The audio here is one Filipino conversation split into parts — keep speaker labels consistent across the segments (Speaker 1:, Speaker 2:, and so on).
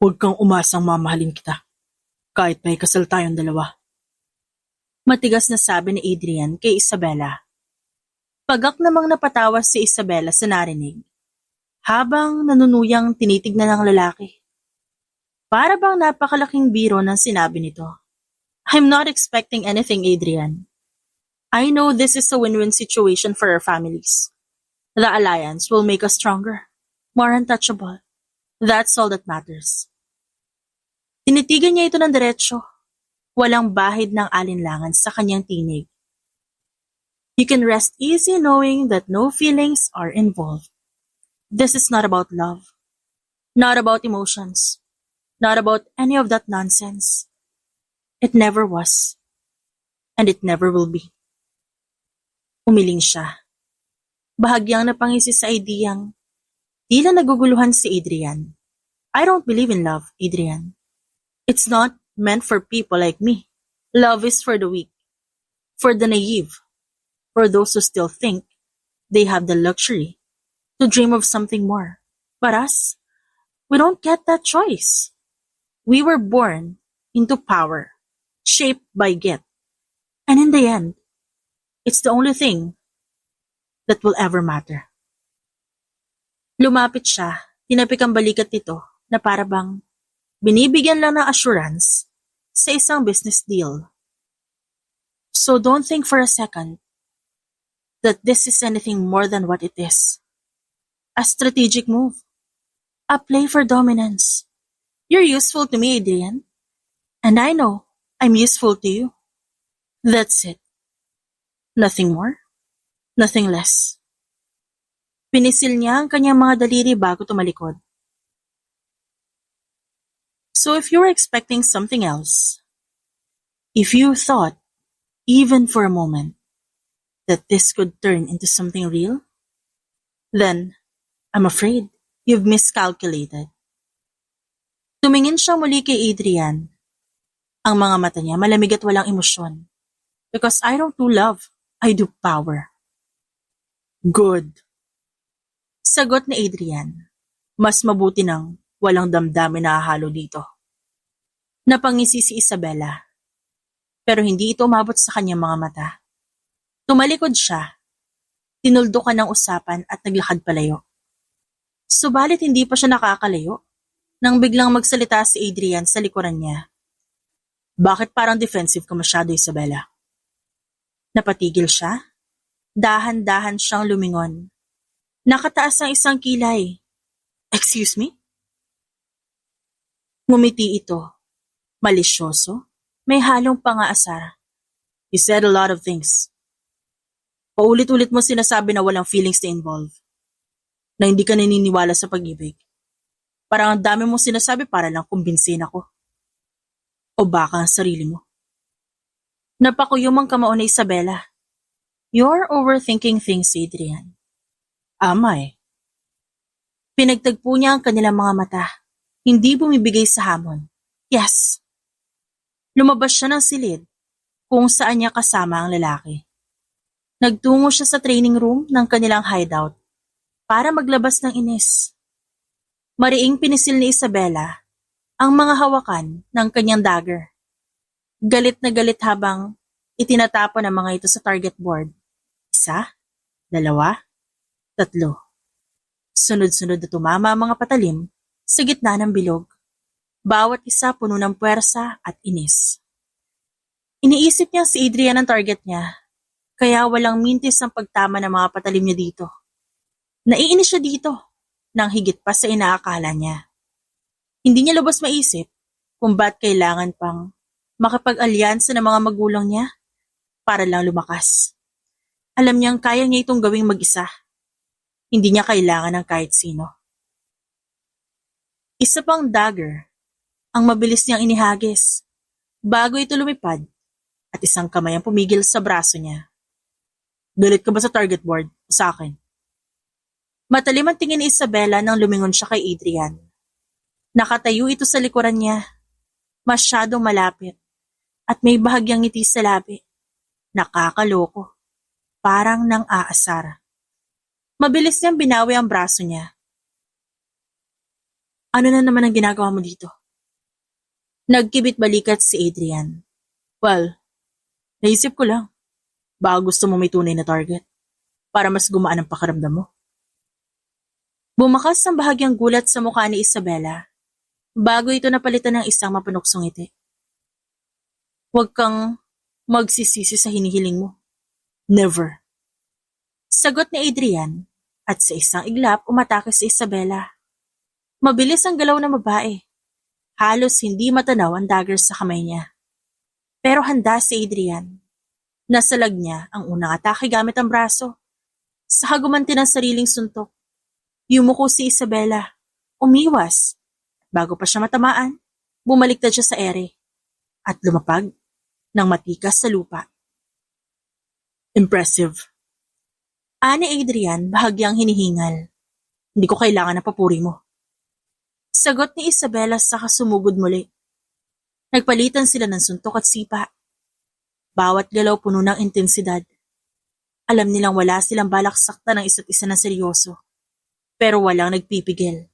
Speaker 1: Huwag kang umasang mamahalin kita, kahit may kasal tayong dalawa. Matigas na sabi ni Adrian kay Isabela. Pagak namang napatawa si Isabela sa narinig, habang nanunuyang tinitignan ng lalaki. Para bang napakalaking biro ng sinabi nito. I'm not expecting anything, Adrian. I know this is a win-win situation for our families. The alliance will make us stronger, more untouchable. That's all that matters. Tinitigan niya ito ng diretsyo. Walang bahid ng alinlangan sa kanyang tinig. You can rest easy knowing that no feelings are involved. This is not about love. Not about emotions. Not about any of that nonsense. It never was. And it never will be. Umiling siya. Bahagyang napangisi sa ideyang tila naguguluhan si Adrian. I don't believe in love, Adrian. It's not meant for people like me. Love is for the weak, for the naive, for those who still think they have the luxury to dream of something more. But us, we don't get that choice. We were born into power, shaped by guilt. And in the end, it's the only thing that will ever matter. Lumapit siya, tinapik ang balikat nito na para bang binibigyan lang ng assurance sa isang business deal. So don't think for a second that this is anything more than what it is. A strategic move. A play for dominance. You're useful to me, Adrian. And I know I'm useful to you. That's it. Nothing more. Nothing less. Pinisil niya ang kanyang mga daliri bago tumalikod. So if you were expecting something else, if you thought, even for a moment, that this could turn into something real, then I'm afraid you've miscalculated. Tumingin siya muli kay Adrian. Ang mga mata niya malamig at walang emosyon. Because I don't do love, I do power. Good. Sagot ni Adrian. Mas mabuti nang walang damdamin na hahalo dito. Napangisi si Isabela. Pero hindi ito umabot sa kanyang mga mata. Tumalikod siya. Tinuldukan ng usapan at naglakad palayo. Subalit hindi pa siya nakakalayo nang biglang magsalita si Adrian sa likuran niya. Bakit parang defensive ka masyado, Isabela? Napatigil siya. Dahan-dahan siyang lumingon. Nakataas ang isang kilay. Excuse me? Ngumiti ito. Malisyoso. May halong pangaasar. You said a lot of things. Paulit-ulit mo sinasabi na walang feelings na involved. Na hindi ka naniniwala sa pag-ibig. Parang ang dami mong sinasabi para lang kumbinsin ako. O baka ang sarili mo. Napakuyumang kamao ni Isabela. You're overthinking things, Adrian. Am I? Pinagtagpo niya ang kanilang mga mata. Hindi bumibigay sa hamon. Yes. Lumabas siya ng silid kung saan niya kasama ang lalaki. Nagtungo siya sa training room ng kanilang hideout para maglabas ng inis. Mariing pinisil ni Isabela ang mga hawakan ng kanyang dagger. Galit na galit habang itinatapon ang mga ito sa target board. 1, 2, 3. Sunod-sunod na tumama ang mga patalim sa gitna ng bilog. Bawat isa puno ng puwersa at inis. Iniisip niya si Adrian ang target niya, kaya walang mintis ang pagtama ng mga patalim niya dito. Naiinis siya dito, nang higit pa sa inaakala niya. Hindi niya lubos maisip kung ba't kailangan pang makapag-alyansa ng mga magulang niya para lang lumakas. Alam niyang kaya niya itong gawing mag-isa. Hindi niya kailangan ng kahit sino. Isa pang dagger ang mabilis niyang inihagis bago ito lumipad at isang kamay ang pumigil sa braso niya. Galit ka ba sa target board? Sa akin. Matalim ang tingin ni Isabela nang lumingon siya kay Adrian. Nakatayo ito sa likuran niya. Masyadong malapit at may bahagyang ngiti sa labi. Nakakaloko. Parang nang aasar. Mabilis niyang binawi ang braso niya. Ano na naman ang ginagawa mo dito? Nagkibit-balikat si Adrian. Well, naisip ko lang. Baka gusto mo may tunay na target para mas gumaan ang pakiramdam mo. Bumakas ang bahagyang gulat sa mukha ni Isabela bago ito napalitan ng isang mapanuksong ngiti. Huwag kang magsisisi sa hinihiling mo. Never. Sagot ni Adrian at sa isang iglap umatake si Isabela. Mabilis ang galaw ng babae. Halos hindi matanaw ang dagger sa kamay niya. Pero handa si Adrian. Nasalag niya ang unang atake gamit ang braso. Sa hagumanti ng sariling suntok, yumuko si Isabela. Umiwas. Bago pa siya matamaan, bumaliktad siya sa ere at lumapag ng matikas sa lupa. Impressive. Ani Adrian bahagyang hinihingal. Hindi ko kailangan na papuri mo. Sagot ni Isabela saka sumugod muli. Nagpalitan sila ng suntok at sipa. Bawat galaw puno ng intensidad. Alam nilang wala silang balak sakta ng isa't isa na seryoso. Pero walang nagpipigil.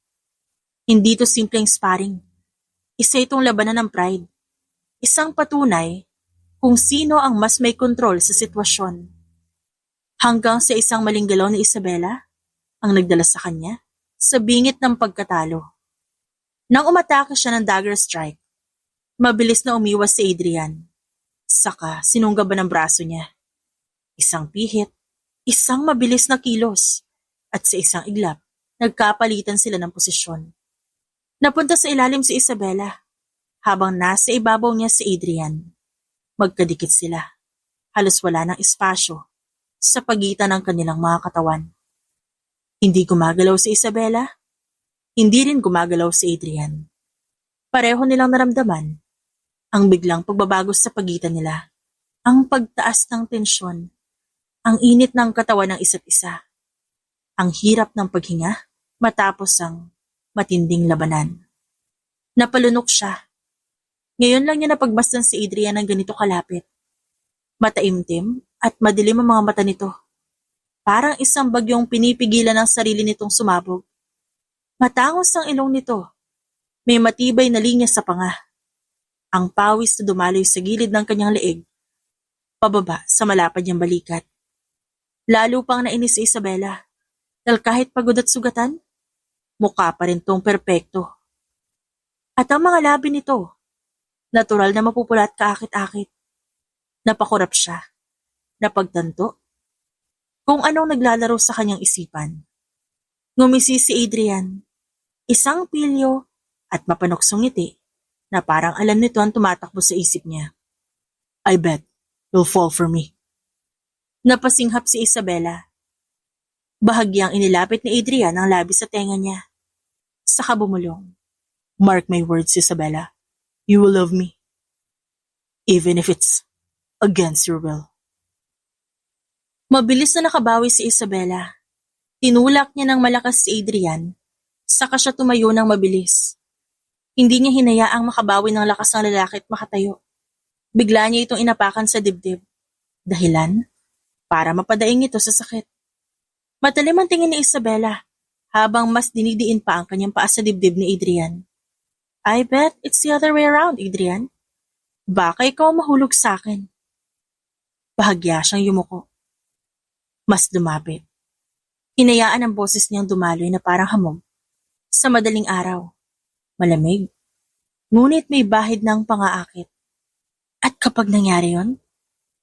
Speaker 1: Hindi ito simpleng sparring. Isa itong labanan ng pride. Isang patunay kung sino ang mas may kontrol sa sitwasyon. Hanggang sa isang maling galaw ni Isabela ang nagdala sa kanya sa bingit ng pagkatalo. Nang umatake siya ng dagger strike, mabilis na umiwas si Adrian. Saka sinunggaban ng braso niya. Isang pihit, isang mabilis na kilos, at sa isang iglap, nagkapalitan sila ng posisyon. Napunta sa ilalim si Isabela, habang nasa ibabaw niya si Adrian. Magkadikit sila. Halos wala ng espasyo sa pagitan ng kanilang mga katawan. Hindi gumagalaw si Isabela, hindi rin gumagalaw si Adrian. Pareho nilang naramdaman ang biglang pagbabago sa pagitan nila, ang pagtaas ng tensyon, ang init ng katawan ng isa't isa, ang hirap ng paghinga matapos ang matinding labanan. Napalunok siya. Ngayon lang niya napagbastan si Adrian ng ganito kalapit. Mataimtim at madilim ang mga mata nito. Parang isang bagyong pinipigilan ng sarili nitong sumabog. Matangos ang ilong nito. May matibay na linya sa panga. Ang pawis na dumaloy sa gilid ng kanyang leeg, pababa sa malapad niyang balikat. Lalo pang nainis si Isabela, dahil kahit pagod at sugatan, mukha pa rin tong perpekto. At ang mga labi nito, natural na mapupula at kaakit-akit. Napakurap siya, napagtanto, kung anong naglalaro sa kanyang isipan. Ngumisi si Adrian, isang pilyo at mapanuksong ngiti na parang alam nito ang tumatakbo sa isip niya. I bet you'll fall for me. Napasinghap si Isabela. Bahagyang inilapit ni Adrian ang labi sa tenga niya. Saka bumulong. Mark my words, Isabela. You will love me. Even if it's against your will. Mabilis na nakabawi si Isabela. Tinulak niya ng malakas si Adrian, saka siya tumayo ng mabilis. Hindi niya hinayaang makabawi ng lakas ng lalaki at makatayo. Bigla niya itong inapakan sa dibdib. Dahilan? Para mapadaing ito sa sakit. Matalim ang tingin ni Isabela, habang mas dinidiin pa ang kanyang paa sa dibdib ni Adrian. I bet it's the other way around, Adrian. Baka ikaw mahulog sa akin. Bahagya siyang yumuko. Mas dumapit. Hinayaan ang boses niyang dumaloy na parang hamog. Sa madaling araw. Malamig. Ngunit may bahid ng pangaakit. At kapag nangyari yon,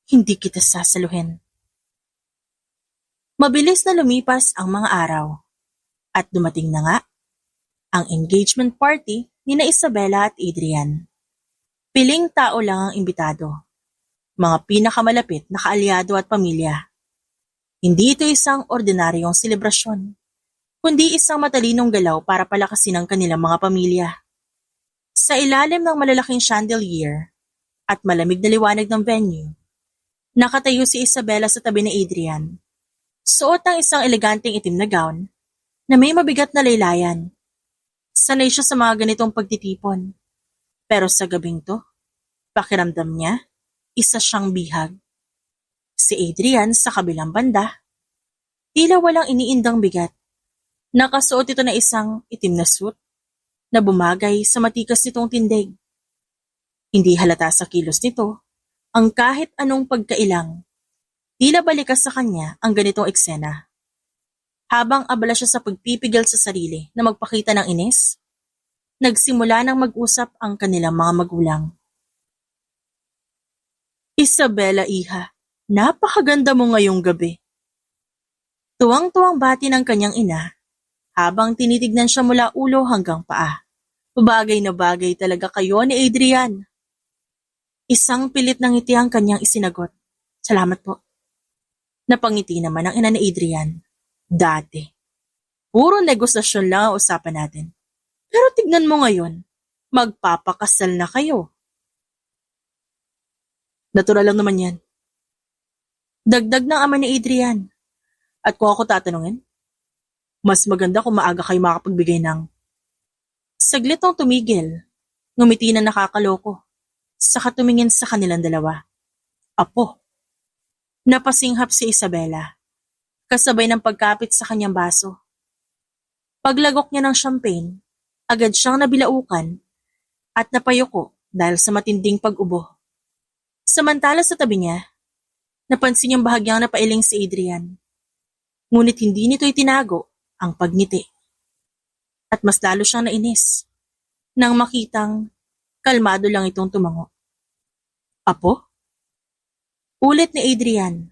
Speaker 1: hindi kita sasaluhin. Mabilis na lumipas ang mga araw. At dumating na nga ang engagement party ni na Isabela at Adrian. Piling tao lang ang imbitado. Mga pinakamalapit na kaalyado at pamilya. Hindi ito isang ordinaryong selebrasyon, kundi isang matalinong galaw para palakasin ang kanilang mga pamilya. Sa ilalim ng malalaking chandelier at malamig na liwanag ng venue, nakatayo si Isabela sa tabi ni Adrian. Suot ang isang eleganteng itim na gown na may mabigat na laylayan. Sanay siya sa mga ganitong pagtitipon. Pero sa gabing to, pakiramdam niya, isa siyang bihag. Si Adrian sa kabilang banda, tila walang iniindang bigat. Nakasuot ito na isang itim na suit na bumagay sa matikas nitong tindig. Hindi halata sa kilos nito ang kahit anong pagkailang. Tila balikas sa kanya ang ganitong eksena. Habang abala siya sa pagpipigil sa sarili na magpakita ng inis, nagsimula ng mag-usap ang kanilang mga magulang. Isabela, iha, napakaganda mo ngayong gabi. Tuwang-tuwang bati ng kanyang ina habang tinitignan siya mula ulo hanggang paa. Bagay na bagay talaga kayo ni Adrian. Isang pilit ng ngiti ang kanyang isinagot. Salamat po. Napangiti naman ang ina ni Adrian. Dati. Puro negosasyon lang ang usapan natin. Pero tignan mo ngayon, magpapakasal na kayo. Natural lang naman yan. Dagdag ng ama ni Adrian. At kung ako tatanungin, mas maganda kung maaga kayo makapagbigay ng... Saglit nang tumigil, ngumiti na nakakaloko, saka tumingin sa kanilang dalawa. Apo. Napasinghap si Isabela, kasabay ng pagkapit sa kanyang baso. Paglagok niya ng champagne, agad siyang nabilaukan at napayuko dahil sa matinding pag-ubo. Samantala sa tabi niya, napansin niyang bahagyang napailing si Adrian. Ngunit hindi nito itinago ang pagngiti. At mas lalo siyang nainis nang makitang kalmado lang itong tumango. Apo? Ulit ni Adrian,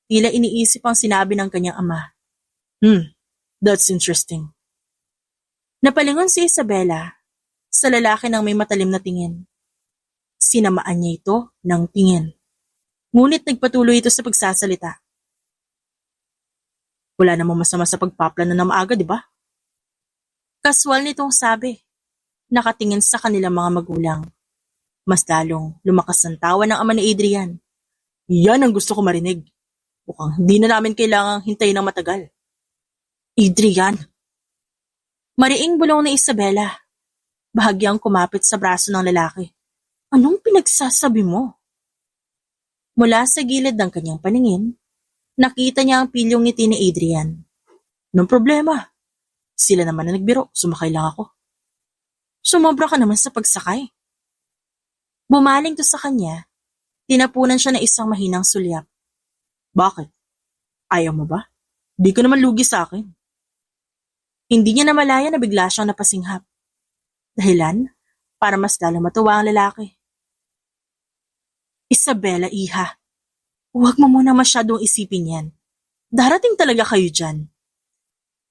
Speaker 1: tila iniisip ang sinabi ng kanyang ama. That's interesting. Napalingon si Isabela sa lalaki ng may matalim na tingin. Sinamaan niya ito ng tingin. Ngunit nagpatuloy ito sa pagsasalita. Wala namang masama sa pagpaplano na maaga, di ba? Kaswal nitong sabi, nakatingin sa kanilang mga magulang. Mas lalong lumakas ang tawa ng ama ni Adrian. Yan ang gusto ko marinig. Mukhang hindi na namin kailangang hintayin ng matagal. Adrian! Mariing bulong ni Isabela, bahagyang kumapit sa braso ng lalaki. Anong pinagsasabi mo? Mula sa gilid ng kanyang paningin, nakita niya ang pilyong ngiti ni Adrian. Anong problema? Sila naman na nagbiro, sumakay lang ako. Sumobra ka naman sa pagsakay. Bumaling to sa kanya, tinapunan siya ng isang mahinang sulyap. Bakit? Ayaw mo ba? Di ka naman lugi sa akin. Hindi niya namalaya na bigla siyang napasinghap. Dahilan, para mas lalo matuwa ang lalaki. Isabela, iha, huwag mo muna masyadong isipin yan. Darating talaga kayo dyan.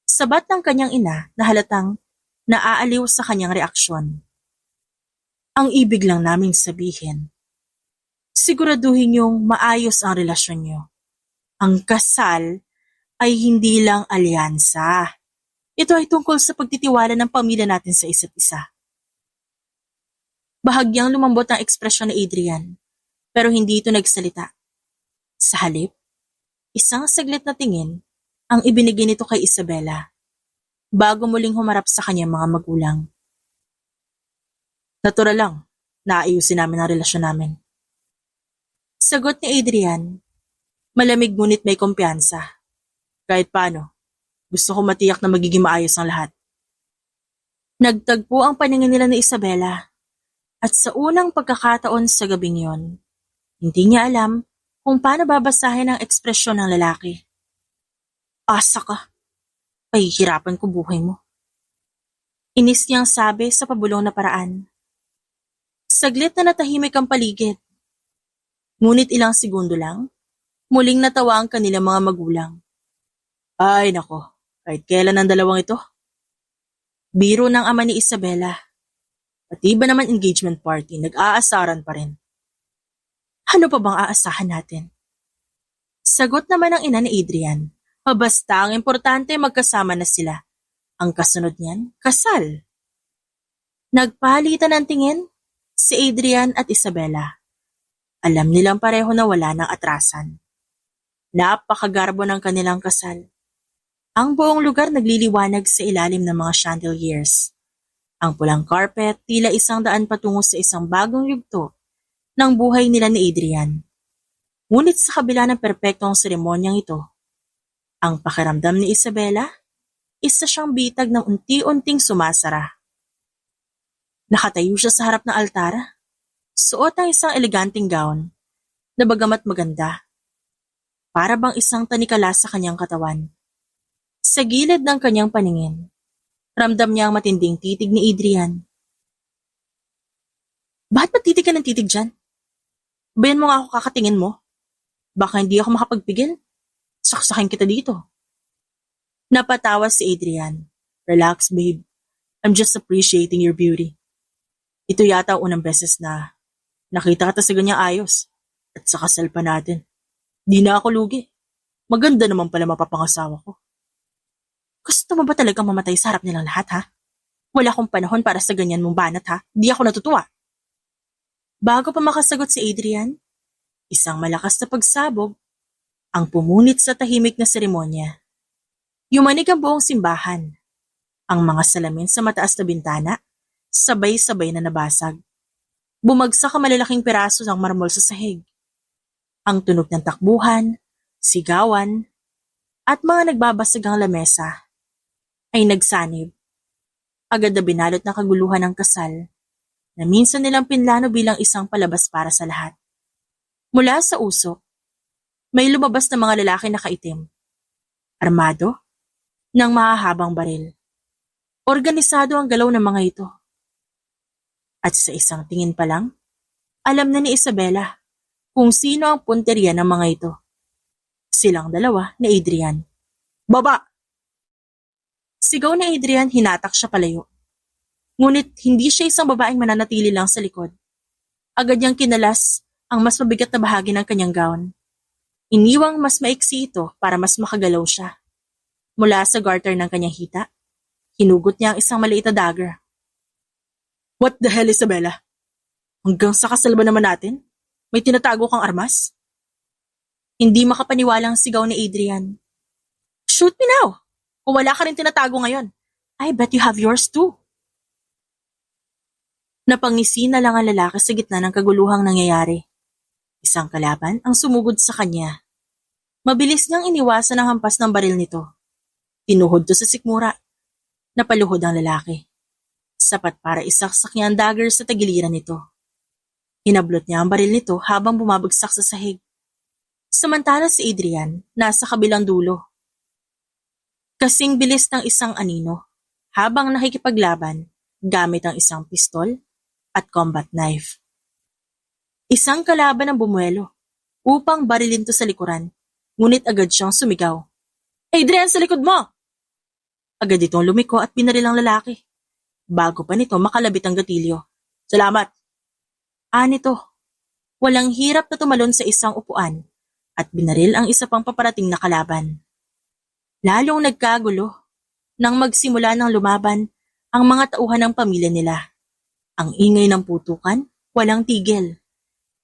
Speaker 1: Sabat ng kanyang ina na halatang naaaliw sa kanyang reaksyon. Ang ibig lang naming sabihin, siguraduhin yung maayos ang relasyon nyo. Ang kasal ay hindi lang alyansa. Ito ay tungkol sa pagtitiwala ng pamilya natin sa isa't isa. Bahagyang lumambot ang ekspresyon ni Adrian, pero hindi ito nagsalita. Sa halip, isang saglit na tingin ang ibinigay nito kay Isabela bago muling humarap sa kanyang mga magulang. Natural lang, naayusin namin ang relasyon namin. Sagot ni Adrian, malamig ngunit may kumpiyansa. Kahit paano, gusto ko matiyak na magiging maayos ang lahat. Nagtagpo ang paningin nila ni Isabela at sa unang pagkakataon sa gabing yon, hindi niya alam kung paano babasahin ang ekspresyon ng lalaki. Asa ka. Pahihirapan ko buhay mo. Inis niyang sabi sa pabulong na paraan. Saglit na natahimik ang paligid. Ngunit ilang segundo lang, muling natawa ang kanilang mga magulang. Ay nako, kahit kailan ang dalawang ito? Biro ng ama ni Isabela. Pati ba naman engagement party, nag-aasaran pa rin. Ano pa bang aasahan natin? Sagot naman ng ina ni Adrian. Basta ang importante magkasama na sila. Ang kasunod niyan, kasal. Nagpalitan ng tingin si Adrian at Isabela. Alam nilang pareho na wala ng atrasan. Napakagarbo ng kanilang kasal. Ang buong lugar nagliliwanag sa ilalim ng mga chandeliers. Ang pulang carpet tila 100 patungo sa isang bagong yugto ng buhay nila ni Adrian. Ngunit sa kabila ng perpektong seremonyang ito, ang pakiramdam ni Isabela, isa siyang bitag ng unti-unting sumasara. Nakatayo siya sa harap ng altar. Suot ang isang eleganteng gown na bagamat maganda, para bang isang tanikala sa kanyang katawan. Sa gilid ng kanyang paningin, ramdam niya ang matinding titig ni Adrian. Bakit ba titig ka ng titig dyan? Bayan mo nga ako kakatingin mo. Baka hindi ako makapagpigil. Saksakin kita dito. Napatawa si Adrian. Relax, babe. I'm just appreciating your beauty. Ito yata ang unang beses na nakita kita sa ganyang ayos. At sa kasal pa natin. Di na ako lugi. Maganda naman pala mapapangasawa ko. Gusto mo ba talagang mamatay sa harap nilang lahat, ha? Wala akong panahon para sa ganyan mong banat, ha? Di ako natutuwa. Bago pa makasagot si Adrian, isang malakas na pagsabog ang pumunit sa tahimik na seremonya. Yumanig ang buong simbahan. Ang mga salamin sa mataas na bintana, sabay-sabay na nabasag. Bumagsak ang malalaking piraso ng marmol sa sahig. Ang tunog ng takbuhan, sigawan, at mga nagbabasagang lamesa ay nagsanib. Agad na binalot ng kaguluhan ng kasal na minsan nilang pinlano bilang isang palabas para sa lahat. Mula sa usok, may lumabas na mga lalaki na kaitim, armado, ng mahahabang baril. Organisado ang galaw ng mga ito. At sa isang tingin pa lang, alam na ni Isabela kung sino ang punteriya ng mga ito. Silang dalawa na Adrian. Baba! Sigaw na Adrian, hinatak siya palayo. Ngunit hindi siya isang babaeng mananatili lang sa likod. Agad niyang kinalas ang mas mabigat na bahagi ng kanyang gown. Iniwang mas maiksi ito para mas makagalaw siya. Mula sa garter ng kanyang hita, hinugot niya ang isang maliit na dagger. What the hell, Isabela? Hanggang sa kasal ba naman natin? May tinatago kang armas? Hindi makapaniwalang sigaw ni Adrian. Shoot me now! Kung wala ka rin tinatago ngayon, I bet you have yours too. Napangisi na lang ang lalaki sa gitna ng kaguluhang nangyayari. Isang kalaban ang sumugod sa kanya. Mabilis niyang iniwasan ang hampas ng baril nito. Tinuhod to sa sikmura. Napaluhod ang lalaki. Sapat para isaksak niya ang dagger sa tagiliran nito. Hinablot niya ang baril nito habang bumabagsak sa sahig. Samantala si Adrian nasa kabilang dulo. Kasing bilis ng isang anino habang nakikipaglaban gamit ang isang pistol at combat knife. Isang kalaban ang bumuelo upang barilin to sa likuran, ngunit agad siyang sumigaw. Adrian, sa likod mo! Agad itong lumiko at binaril ang lalaki. Bago pa nito makalabit ang gatilyo. Salamat! Nito, walang hirap na tumalon sa isang upuan at binaril ang isa pang paparating na kalaban. Lalong nagkagulo nang magsimula ng lumaban ang mga tauhan ng pamilya nila. Ang ingay ng putukan, walang tigil,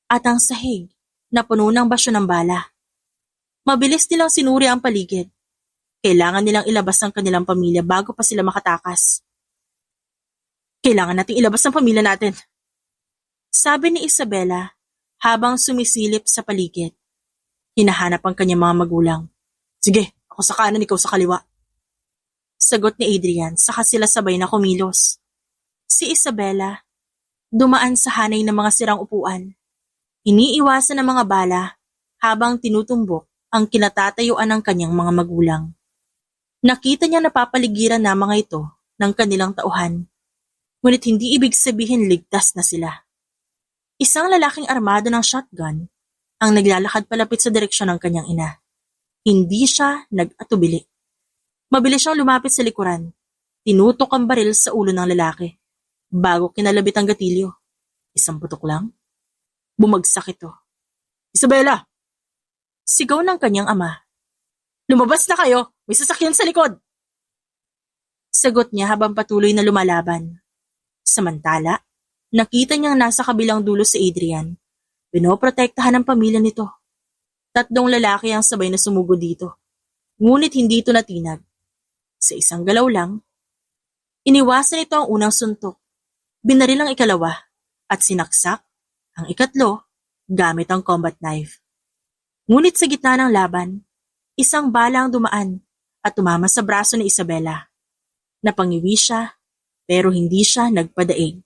Speaker 1: at ang sahig na puno ng basyo ng bala. Mabilis nilang sinuri ang paligid. Kailangan nilang ilabas ang kanilang pamilya bago pa sila makatakas. Kailangan nating ilabas ang pamilya natin, sabi ni Isabela habang sumisilip sa paligid. Hinahanap ang kanyang mga magulang. Sige, ako sa kanan, ikaw sa kaliwa. Sagot ni Adrian, saka sila sabay na kumilos. Si Isabela, dumaan sa hanay ng mga sirang upuan. Iniiwasan ng mga bala habang tinutumbok ang kinatatayuan ng kanyang mga magulang. Nakita niya napapaligiran na mga ito ng kanilang tauhan. Ngunit hindi ibig sabihin ligtas na sila. Isang lalaking armado ng shotgun ang naglalakad palapit sa direksyon ng kanyang ina. Hindi siya nag-atubili. Mabilis siyang lumapit sa likuran. Tinutok ang baril sa ulo ng lalaki. Bago kinalabit ang gatilyo, isang putok lang, bumagsak ito. Isabela! Sigaw ng kanyang ama. Lumabas na kayo! May sasakyan sa likod! Sagot niya habang patuloy na lumalaban. Samantala, nakita niyang nasa kabilang dulo si Adrian. Pinoprotektahan ang pamilya nito. 3 lalaki ang sabay na sumugod dito. Ngunit hindi ito natinag. Sa isang galaw lang, iniwasan ito ang unang suntok. Binaril ang ikalawa at sinaksak ang ikatlo gamit ang combat knife. Ngunit sa gitna ng laban, isang bala ang dumaan at tumama sa braso ni Isabela. Napangiwi siya pero hindi siya nagpadaig.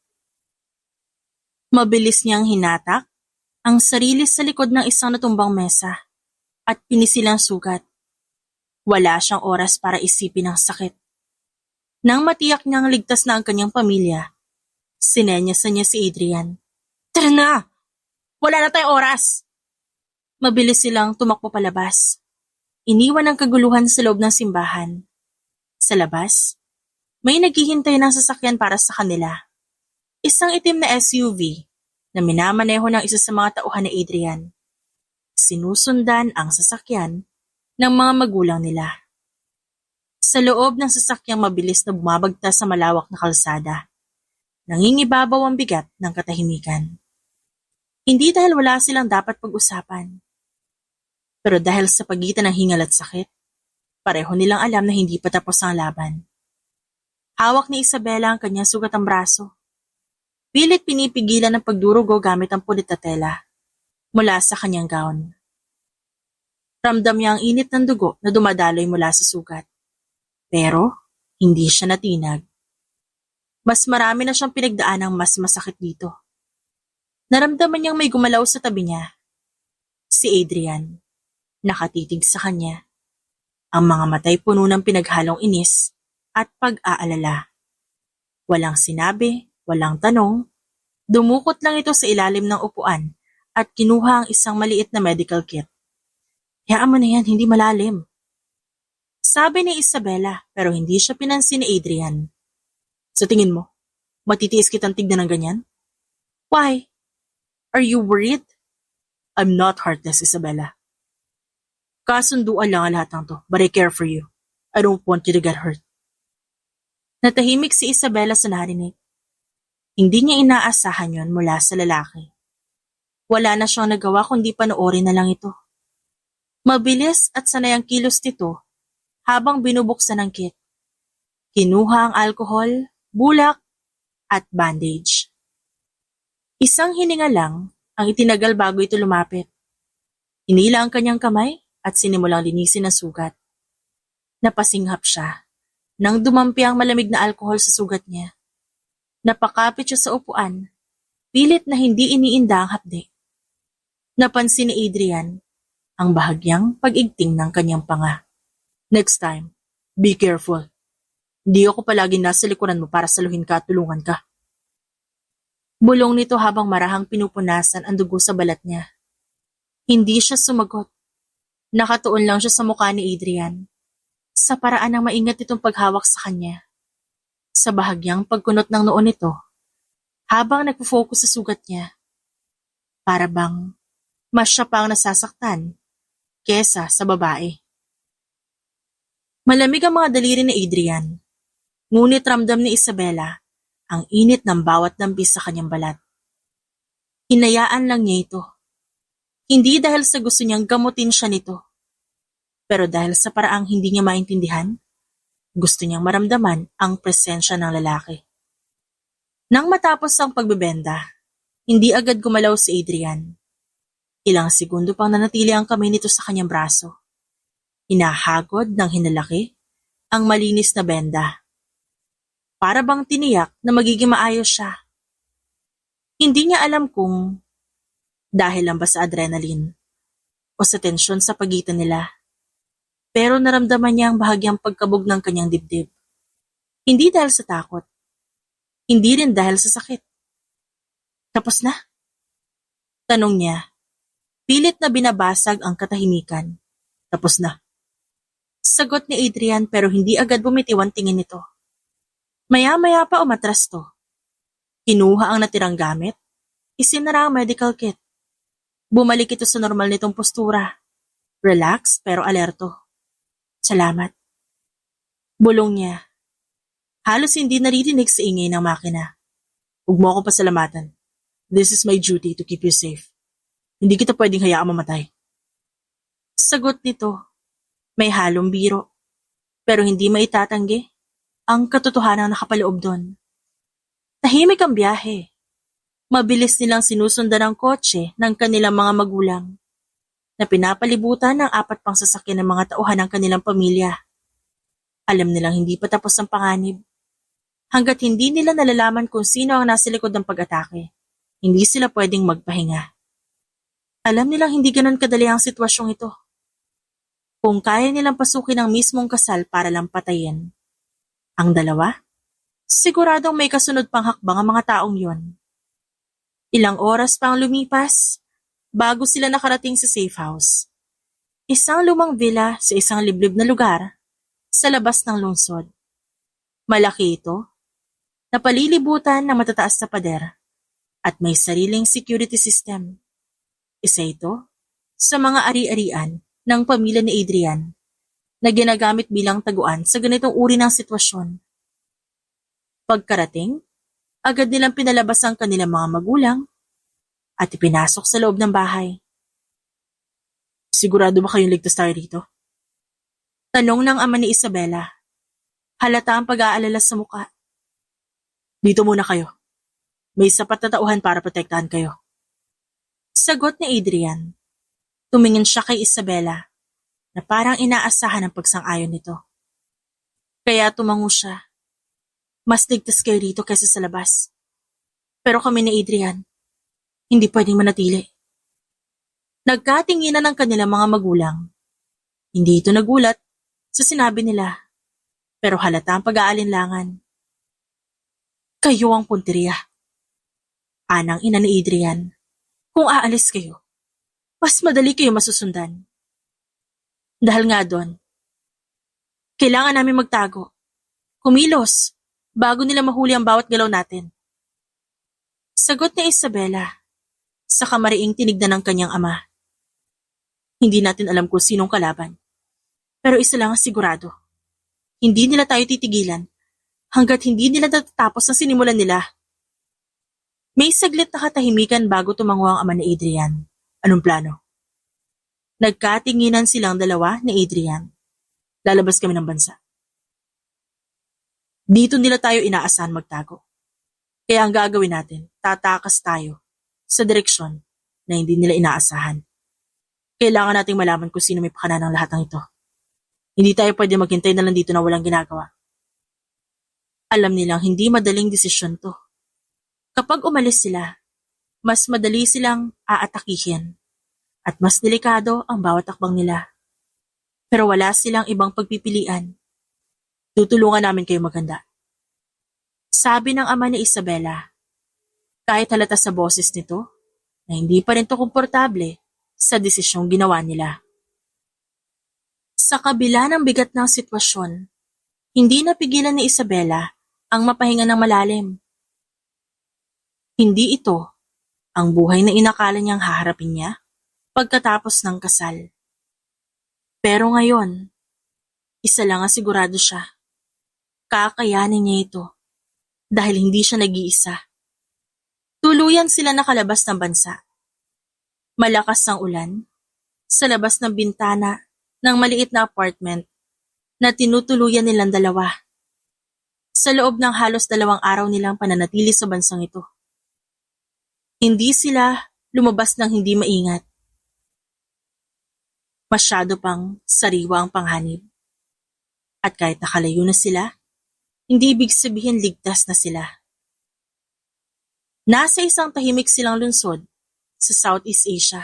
Speaker 1: Mabilis niyang hinatak ang sarili sa likod ng isang natumbang mesa at pinisilang sugat. Wala siyang oras para isipin ang sakit. Nang matiyak niyang ligtas na ang kanyang pamilya, sinenyasan niya si Adrian. Tara na! Wala na tayong oras! Mabilis silang tumakbo palabas. Iniwan ang kaguluhan sa loob ng simbahan. Sa labas, may naghihintay ng sasakyan para sa kanila. Isang itim na SUV na minamaneho ng isa sa mga tauhan ni Adrian. Sinusundan ang sasakyan ng mga magulang nila. Sa loob ng sasakyang mabilis na bumabagtas sa malawak na kalsada, nangingibabaw ang bigat ng katahimikan. Hindi dahil wala silang dapat pag-usapan, pero dahil sa pagitan ng hingal at sakit, pareho nilang alam na hindi pa tapos ang laban. Hawak ni Isabela ang kanyang sugatang braso. Pilit pinipigilan ang pagdurugo gamit ang punit na tela mula sa kanyang gown. Ramdam niya ang init ng dugo na dumadaloy mula sa sugat. Pero hindi siya natinag. Mas marami na siyang pinagdaanang mas masakit dito. Naramdaman niyang may gumalaw sa tabi niya. Si Adrian, nakatitig sa kanya. Ang mga matay puno ng pinaghalong inis at pag-aalala. Walang sinabi, walang tanong. Dumukot lang ito sa ilalim ng upuan at kinuha ang isang maliit na medical kit. Hayaan mo na yan, hindi malalim. Sabi ni Isabela, pero hindi siya pinansin ni Adrian. Sa tingin mo, matitiis kitang tignan ng ganyan? Why? Are you worried? I'm not heartless, Isabela. Kasunduan lang ang lahat ng to, but I care for you. I don't want you to get hurt. Natahimik si Isabela sa narinig. Hindi niya inaasahan yon mula sa lalaki. Wala na siyang nagawa kundi panoorin na lang ito. Mabilis at sanay ang kilos nito habang binubuksan ang kit. Kinuha ang alkohol, bulak, at bandage. Isang hininga lang ang itinagal bago ito lumapit. Hinila ang kanyang kamay at sinimulang linisin ang sugat. Napasinghap siya nang dumampi ang malamig na alkohol sa sugat niya. Napakapit siya sa upuan, pilit na hindi iniinda ang hapde. Napansin ni Adrian ang bahagyang pag-igting ng kanyang panga. Next time, be careful. Hindi ako palagi nasa likuran mo para saluhin ka at tulungan ka. Bulong nito habang marahang pinupunasan ang dugo sa balat niya. Hindi siya sumagot. Nakatuon lang siya sa mukha ni Adrian, sa paraan ng maingat itong paghawak sa kanya. Sa bahagyang pagkunot ng noo nito, habang nagpo-focus sa sugat niya. Para bang mas siya pang nasasaktan kesa sa babae. Malamig ang mga daliri ni Adrian, ngunit ramdam ni Isabela ang init ng bawat dampis sa kanyang balat. Hinayaan lang niya ito. Hindi dahil sa gusto niyang gamutin siya nito, pero dahil sa paraang hindi niya maintindihan, gusto niyang maramdaman ang presensya ng lalaki. Nang matapos ang pagbebenda, hindi agad gumalaw si Adrian. Ilang segundo pang nanatili ang kamay nito sa kanyang braso. Hinahagod ng hinalaki ang malinis na benda. Para bang tiniyak na magiging maayos siya. Hindi niya alam kung dahil lang ba sa adrenaline o sa tensyon sa pagitan nila. Pero naramdaman niya ang bahagyang pagkabog ng kanyang dibdib. Hindi dahil sa takot. Hindi rin dahil sa sakit. Tapos na? Tanong niya. Pilit na binabasag ang katahimikan. Tapos na. Sagot ni Adrian pero hindi agad bumitiw ang tingin nito. Maya-maya pa umatras to. Kinuha ang natirang gamit, isinara ang medical kit. Bumalik ito sa normal nitong postura. Relaxed pero alerto. Salamat. Bulong niya. Halos hindi naririnig sa ingay ng makina. Huwag mo akong pasalamatan. This is my duty to keep you safe. Hindi kita pwedeng hayaang mamatay. Sagot nito. May halong biro. Pero hindi maitatanggi ang katotohanan na nakapaloob doon. Tahimik ang biyahe. Mabilis nilang sinusundan ang kotse ng kanilang mga magulang na pinapalibutan ng 4 pang sasakyan ng mga tauhan ng kanilang pamilya. Alam nilang hindi pa tapos ang panganib hanggat hindi nila nalalaman kung sino ang nasa likod ng pag-atake. Hindi sila pwedeng magpahinga. Alam nilang hindi ganon kadali ang sitwasyong ito. Kung kaya nilang pasukin ang mismong kasal para lang patayin ang dalawa, siguradong may kasunod pang hakbang ang mga taong yon. Ilang oras pang lumipas bago sila nakarating sa safe house. Isang lumang villa sa isang liblib na lugar sa labas ng lungsod. Malaki ito, napalilibutan ng matataas na pader at may sariling security system. Isa ito sa mga ari-arian ng pamilya ni Adrian na ginagamit bilang taguan sa ganitong uri ng sitwasyon. Pagkarating, agad nilang pinalabas ang kanilang mga magulang at ipinasok sa loob ng bahay. Sigurado ba kayong ligtas tayo dito? Tanong ng ama ni Isabela. Halata ang pag-aalala sa muka. Dito muna kayo. May sapat na tauhan para protektahan kayo. Sagot ni Adrian. Tumingin siya kay Isabela na parang inaasahan ang pagsang-ayon nito. Kaya tumango siya. Mas ligtas kayo dito kaysa sa labas. Pero kami ni Adrian, hindi pwedeng manatili. Nagkatinginan ng kanilang mga magulang. Hindi ito nagulat sa sinabi nila, pero halata ang pag-aalinlangan. Kayo ang punteriya. Anang ina ni Adrian. Kung aalis kayo, mas madali kayo masusundan. Dahil nga doon, kailangan namin magtago. Kumilos, bago nila mahuli ang bawat galaw natin. Sagot ni Isabela, sa kamariing tinignan ng kanyang ama. Hindi natin alam kung sinong kalaban. Pero isa lang ang sigurado. Hindi nila tayo titigilan hanggat hindi nila natatapos ang sinimulan nila. May saglit na katahimikan bago tumango ang ama ni Adrian. Anong plano? Nagkatinginan silang dalawa ni Adrian. Lalabas kami ng bansa. Dito nila tayo inaasahan magtago. Kaya ang gagawin natin, tatakas tayo sa direksyon na hindi nila inaasahan. Kailangan nating malaman kung sino may pakana ng lahat ng ito. Hindi tayo pwede maghintay na lang dito na walang ginagawa. Alam nilang hindi madaling desisyon to. Kapag umalis sila, mas madali silang aatakihin at mas delikado ang bawat akbang nila. Pero wala silang ibang pagpipilian. Tutulungan namin kayo maganda. Sabi ng ama ni Isabela, kahit halata sa boses nito na hindi pa rin to komportable sa desisyong ginawa nila. Sa kabila ng bigat ng sitwasyon, hindi napigilan ni Isabela ang mapahinga ng malalim. Hindi ito ang buhay na inakala niyang haharapin niya pagkatapos ng kasal. Pero ngayon, isa lang ang sigurado siya. Kakayanin niya ito dahil hindi siya nag-iisa. Tuluyan sila nakalabas ng bansa. Malakas ang ulan sa labas ng bintana ng maliit na apartment na tinutuluyan nilang dalawa. Sa loob ng halos 2 araw nilang pananatili sa bansang ito. Hindi sila lumabas ng hindi maingat. Masyado pang sariwa ang panghanib. At kahit nakalayo na sila, hindi ibig sabihin ligtas na sila. Nasa isang tahimik silang lungsod sa Southeast Asia.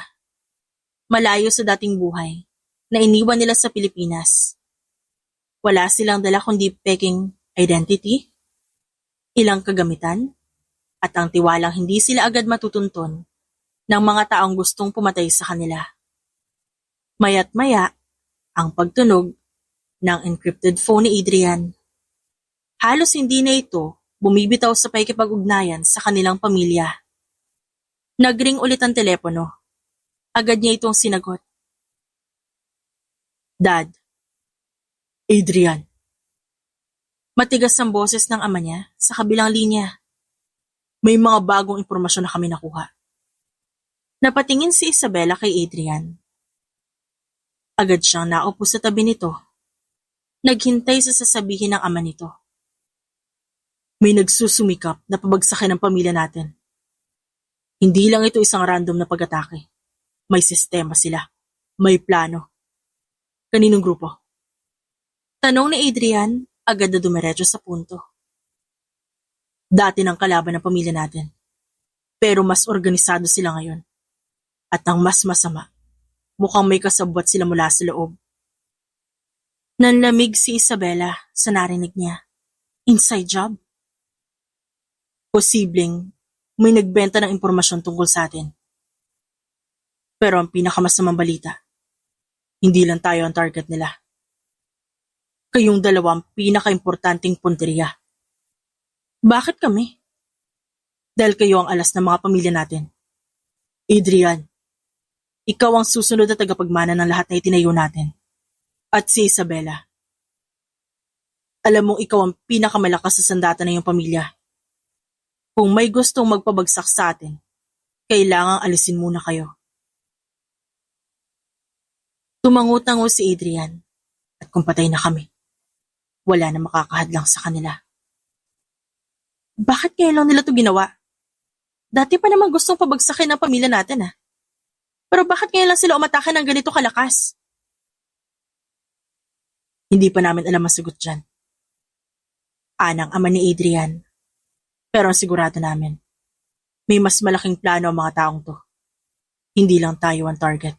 Speaker 1: Malayo sa dating buhay na iniwan nila sa Pilipinas. Wala silang dala kundi peking identity, ilang kagamitan, at ang tiwalang hindi sila agad matutunton ng mga taong gustong pumatay sa kanila. Maya't maya, ang pagtunog ng encrypted phone ni Adrian. Halos hindi na ito bumibitaw sa pakikipag-ugnayan sa kanilang pamilya. Nagring ulit ang telepono. Agad niya itong sinagot. Dad. Adrian. Matigas ang boses ng ama niya sa kabilang linya. May mga bagong impormasyon na kami nakuha. Napatingin si Isabela kay Adrian. Agad siyang naupo sa tabi nito. Naghintay sa sasabihin ng ama nito. May nagsusumikap na pabagsakin ng pamilya natin. Hindi lang ito isang random na pag-atake. May sistema sila. May plano. Kaninong grupo? Tanong ni Adrian, agad na dumiretso sa punto. Dati ng kalaban ng pamilya natin. Pero mas organisado sila ngayon. At ang mas masama, mukhang may kasabwat sila mula sa loob. Nanlamig si Isabela sa narinig niya. Inside job? Posibleng may nagbenta ng impormasyon tungkol sa atin. Pero ang pinakamasamang balita, hindi lang tayo ang target nila. Kayong dalawa ang pinaka-importanting punteriya. Bakit kami? Dahil kayo ang alas ng mga pamilya natin. Adrian, ikaw ang susunod na tagapagmana ng lahat na itinayo natin. At si Isabela. Alam mong ikaw ang pinakamalakas sa sandata ng iyong pamilya. Kung may gustong magpabagsak sa atin, kailangang alisin muna kayo. Tumango-tango si Adrian, at kung patay na kami, wala na makakahadlang sa kanila. Bakit kaya lang nila ito ginawa? Dati pa naman gustong pabagsakin ang pamilya natin Pero bakit kaya lang sila umatake ng ganito kalakas? Hindi pa namin alam ang sagot dyan. Anang ama ni Adrian. Pero ang sigurado namin, may mas malaking plano ang mga taong to. Hindi lang tayo ang target.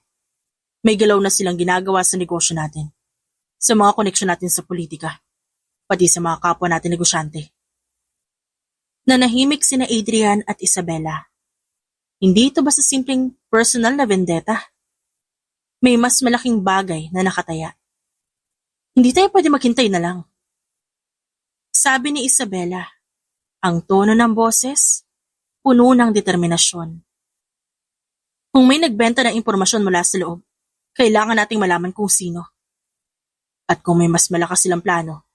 Speaker 1: May galaw na silang ginagawa sa negosyo natin, sa mga koneksyon natin sa politika, pati sa mga kapwa natin negosyante. Nanahimik sina Adrian at Isabela. Hindi ito basta simpleng personal na vendetta. May mas malaking bagay na nakataya. Hindi tayo pwede maghintay na lang. Sabi ni Isabela, ang tono ng boses, puno ng determinasyon. Kung may nagbenta ng impormasyon mula sa loob, kailangan nating malaman kung sino. At kung may mas malakas silang plano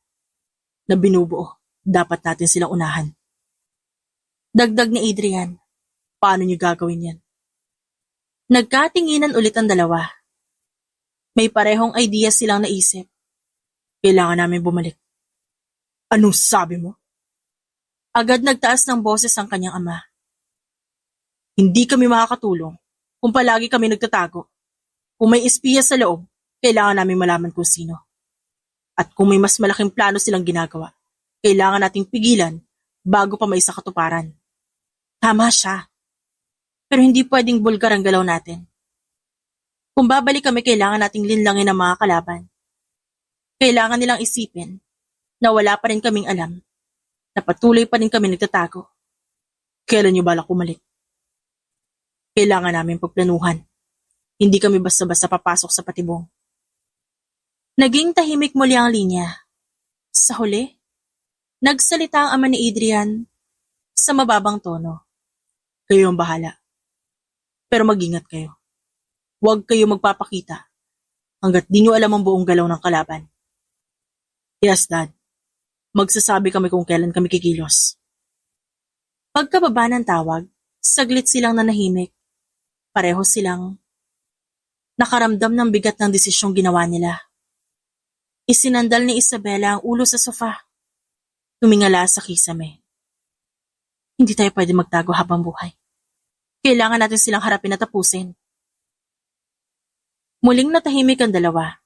Speaker 1: na binubuo, dapat natin silang unahan. Dagdag ni Adrian, paano niyo gagawin yan? Nagkatinginan ulit ang dalawa. May parehong idea silang naisip. Kailangan namin bumalik. Anong sabi mo? Agad nagtaas ng boses ang kanyang ama. Hindi kami makakatulong kung palagi kami nagtatago. Kung may espiya sa loob, kailangan namin malaman kung sino. At kung may mas malaking plano silang ginagawa, kailangan nating pigilan bago pa may sa katuparan. Tama siya. Pero hindi pwedeng bulgar ang galaw natin. Kung babalik kami, kailangan nating linlangin ang mga kalaban. Kailangan nilang isipin na wala pa rin kaming alam, na patuloy pa rin kami nagtatago. Kailan niyo balak bumalik? Kailangan namin pagplanuhan. Hindi kami basta-basta papasok sa patibong. Naging tahimik muli ang linya. Sa huli, nagsalita ang ama ni Adrian sa mababang tono. Kayo ang bahala. Pero mag-ingat kayo. Huwag kayo magpapakita hanggat di nyo alam ang buong galaw ng kalaban. Yes, Dad. Magsasabi kami kung kailan kami kikilos. Pagkababa ng tawag, saglit silang nanahimik. Pareho silang nakaramdam ng bigat ng desisyong ginawa nila. Isinandal ni Isabela ang ulo sa sofa. Tumingala sa kisame. Hindi tayo pwede magtago habang buhay. Kailangan natin silang harapin at tapusin. Muling natahimik ang dalawa.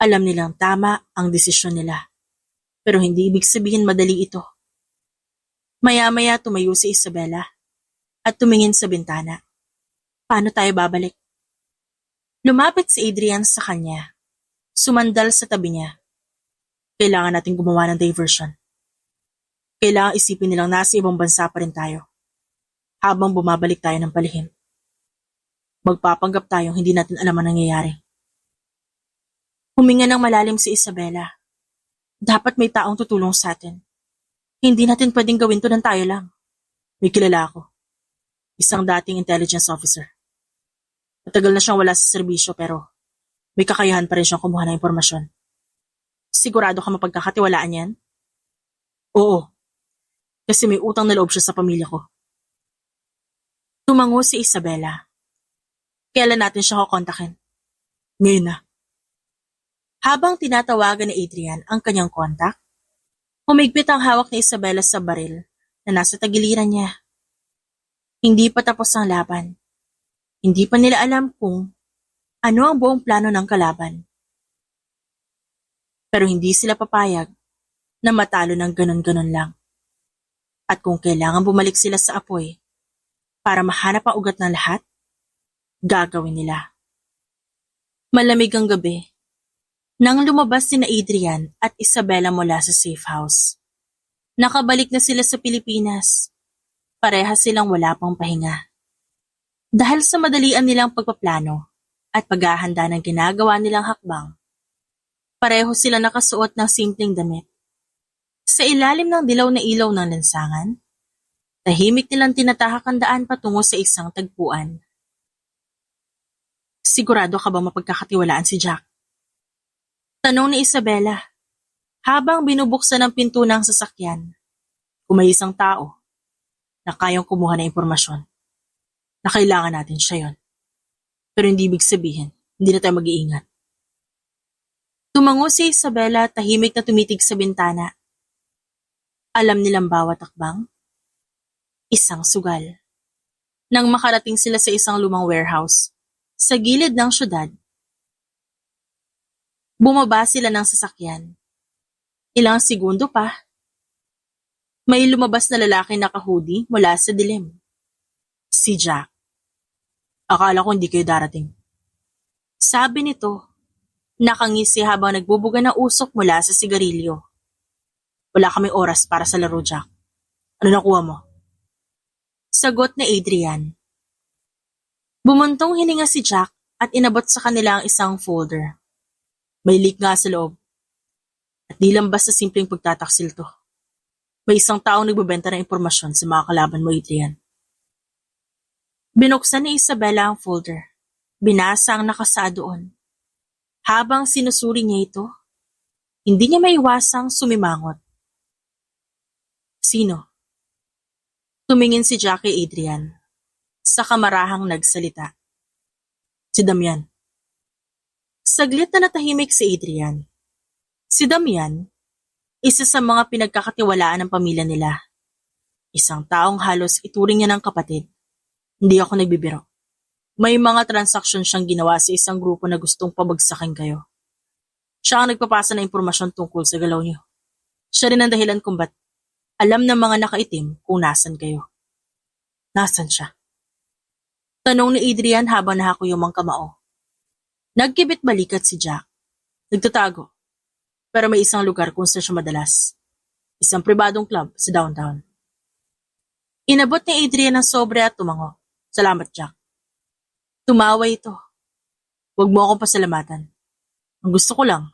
Speaker 1: Alam nilang tama ang desisyon nila. Pero hindi ibig sabihin madali ito. Maya-maya tumayo si Isabela at tumingin sa bintana. Paano tayo babalik? Lumapit si Adrian sa kanya. Sumandal sa tabi niya. Kailangan nating gumawa ng diversion. Kailangan isipin nilang nasa ibang bansa pa rin tayo. Habang bumabalik tayo ng palihim. Magpapanggap tayong hindi natin alam ang nangyayari. Huminga ng malalim si Isabela. Dapat may taong tutulong sa atin. Hindi natin pwedeng gawin to ng tayo lang. May kilala ako. Isang dating intelligence officer. Matagal na siyang wala sa serbisyo pero may kakayahan pa rin siyang kumuha ng impormasyon. Sigurado ka mapagkakatiwalaan yan? Oo. Kasi may utang na loob siya sa pamilya ko. Tumango si Isabela. Kailan natin siya kukontakin? Ngayon na. Habang tinatawagan ni Adrian ang kanyang kontak, humigpit ang hawak ni Isabela sa baril na nasa tagiliran niya. Hindi pa tapos ang laban. Hindi pa nila alam kung ano ang buong plano ng kalaban. Pero hindi sila papayag na matalo ng ganon-ganon lang. At kung kailangan bumalik sila sa apoy, para mahanap ang ugat ng lahat, gagawin nila. Malamig ang gabi. Nang lumabas sina Adrian at Isabela mula sa safe house. Nakabalik na sila sa Pilipinas. Parehas silang wala pang pahinga. Dahil sa madalian nilang pagpaplano at paghahanda ng ginagawa nilang hakbang, pareho sila nakasuot ng simpleng damit. Sa ilalim ng dilaw na ilaw ng lansangan, tahimik nilang tinatahak ang daan patungo sa isang tagpuan. Sigurado ka ba mapagkakatiwalaan si Jack? Tanong ni Isabela, habang binubuksan ang pinto ng sasakyan. Kung may isang tao na kayang kumuha ng impormasyon, na kailangan natin siya yon. Pero hindi ibig sabihin, hindi na tayo mag-iingat. Tumango si Isabela tahimik na tumitig sa bintana. Alam nilang bawat akbang? Isang sugal. Nang makarating sila sa isang lumang warehouse, sa gilid ng syudad, bumaba sila ng sasakyan. Ilang segundo pa, may lumabas na lalaki naka-hoodie mula sa dilim. Si Jack. Akala ko hindi kayo darating. Sabi nito, nakangisi habang nagbubuga ng usok mula sa sigarilyo. Wala kaming oras para sa laro, Jack. Ano nakuha mo? Sagot ni Adrian. Bumuntong hininga si Jack at inabot sa kanila ang isang folder. May leak nga sa loob. At di lang basta simpleng pagtataksil to. May isang taong nagbebenta ng impormasyon sa mga kalaban mo, Adrian. Binuksan ni Isabela ang folder. Binasa ang nakasa doon. Habang sinusuri niya ito, hindi niya maiwasang sumimangot. Sino? Tumingin si Jack kay Adrian. Sa kamarahang nagsalita. Si Damian. Saglit na natahimik si Adrian. Si Damian, isa sa mga pinagkakatiwalaan ng pamilya nila. Isang taong halos ituring niya ng kapatid. Hindi ako nagbibiro. May mga transaksyon siyang ginawa sa isang grupo na gustong pabagsakin kayo. Siya ang nagpapasa ng impormasyon tungkol sa galaw niyo. Siya rin ang dahilan kung ba't alam ng mga nakaitim kung nasan kayo. Nasan siya? Tanong ni Adrian habang nahako yung mga kamao. Nagkibit balikat si Jack. Nagtatago. Pero may isang lugar kung saan siya madalas. Isang pribadong club sa downtown. Inabot ni Adrian ang sobre at tumango. Salamat, Jack. Tumawa ito. Huwag mo akong pasalamatan. Ang gusto ko lang,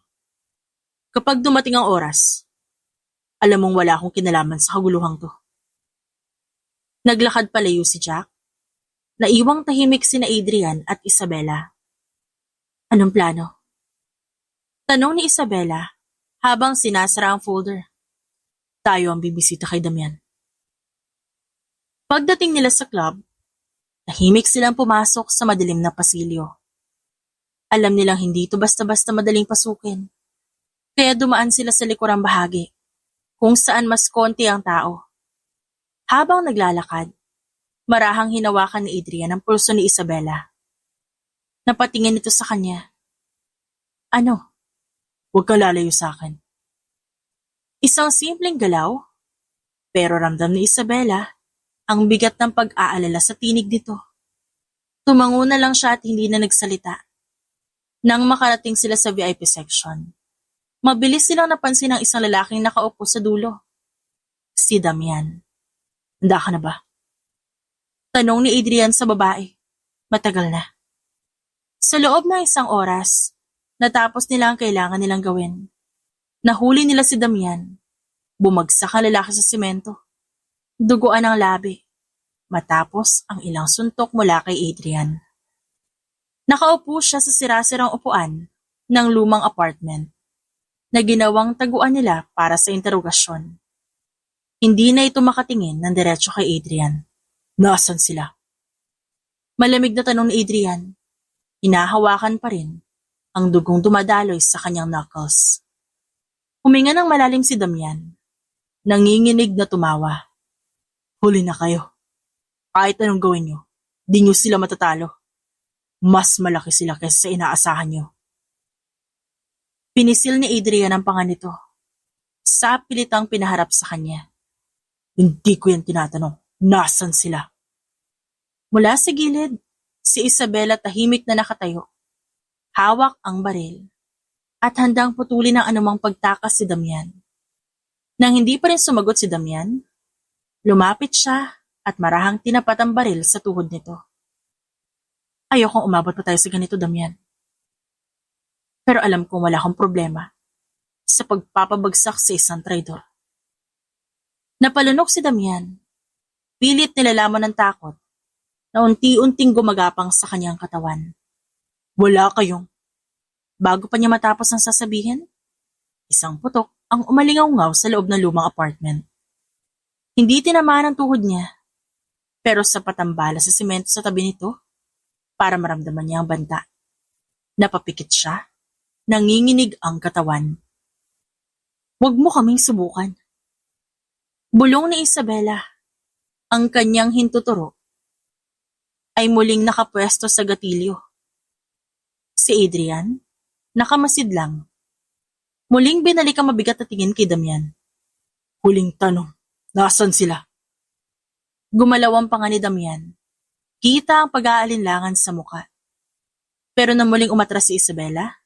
Speaker 1: kapag dumating ang oras, alam mong wala akong kinalaman sa kaguluhang to. Naglakad palayo si Jack. Naiwang tahimik sina Adrian at Isabela. Anong plano? Tanong ni Isabela habang sinasara ang folder. Tayo ang bibisita kay Damian. Pagdating nila sa club, tahimik silang pumasok sa madilim na pasilyo. Alam nilang hindi ito basta-basta madaling pasukin. Kaya dumaan sila sa likurang bahagi, kung saan mas konti ang tao. Habang naglalakad, marahang hinawakan ni Adrian ang pulso ni Isabela. Napatingin ito sa kanya. Ano? Huwag ka lalayo sa akin. Isang simpleng galaw, pero ramdam ni Isabela ang bigat ng pag-aalala sa tinig nito. Tumango na lang siya at hindi na nagsalita. Nang makarating sila sa VIP section, mabilis silang napansin ang isang lalaking nakaupo sa dulo. Si Damian. Handa ka na ba? Tanong ni Adrian sa babae. Matagal na. Sa loob ng isang oras, natapos nila ang kailangan nilang gawin. Nahuli nila si Damian. Bumagsak ang lalaki sa simento. Duguan ang labi. Matapos ang ilang suntok mula kay Adrian. Nakaupo siya sa sirasirang upuan ng lumang apartment na ginawang taguan nila para sa interogasyon. Hindi na ito makatingin ng diretso kay Adrian. Nasaan sila? Malamig na tanong ni Adrian. Hinahawakan pa rin ang dugong dumadaloy sa kanyang knuckles. Huminga ng malalim si Damian. Nanginginig na tumawa. Huli na kayo. Kahit anong gawin nyo, di nyo sila matatalo. Mas malaki sila kaysa sa inaasahan nyo. Pinisil ni Adrian ang panga nito. Sa pilitang pinaharap sa kanya. Hindi ko yan tinatanong. Nasaan sila? Mula sa gilid, si Isabela tahimik na nakatayo. Hawak ang baril at handang putulin ang anumang pagtakas si Damian. Nang hindi pa rin sumagot si Damian, lumapit siya at marahang tinapat ang baril sa tuhod nito. Ayokong umabot pa tayo sa ganito, Damian. Pero alam kong wala akong problema sa pagpapabagsak sa isang traidor. Napalunok si Damian. Pilit nilalaman ng takot na unti-unting gumagapang sa kanyang katawan. Wala kayong. Bago pa niya matapos ang sasabihin, isang putok ang umalingaw-ngaw sa loob ng lumang apartment. Hindi tinamaan ang tuhod niya, pero sapat ang bala sa simento sa tabi nito para maramdaman niya ang banta. Napapikit siya, nanginginig ang katawan. Huwag mo kaming subukan. Bulong ni Isabela, ang kanyang hintuturo ay muling nakapwesto sa gatilyo. Si Adrian, nakamasid lang. Muling binalik ang mabigat na tingin kay Damian. Huling tanong, nasan sila? Gumalaw ang panga ni Damian. Kita ang pag-aalinlangan sa muka. Pero nang muling umatras si Isabela,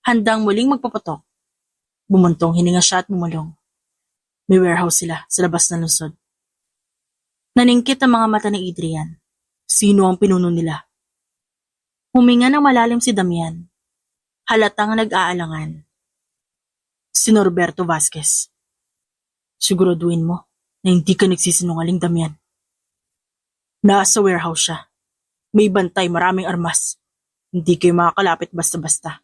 Speaker 1: handang muling magpaputok. Bumuntong hininga siya at bumulong. May warehouse sila sa labas ng lungsod. Naningkit ang mga mata ni Adrian. Sino ang pinuno nila? Huminga ng malalim si Damian. Halatang nag-aalangan. Si Norberto Vasquez. Siguraduhin mo na hindi ka nagsisinungaling, Damian. Nasa warehouse siya. May bantay, maraming armas. Hindi kayo makakalapit basta-basta.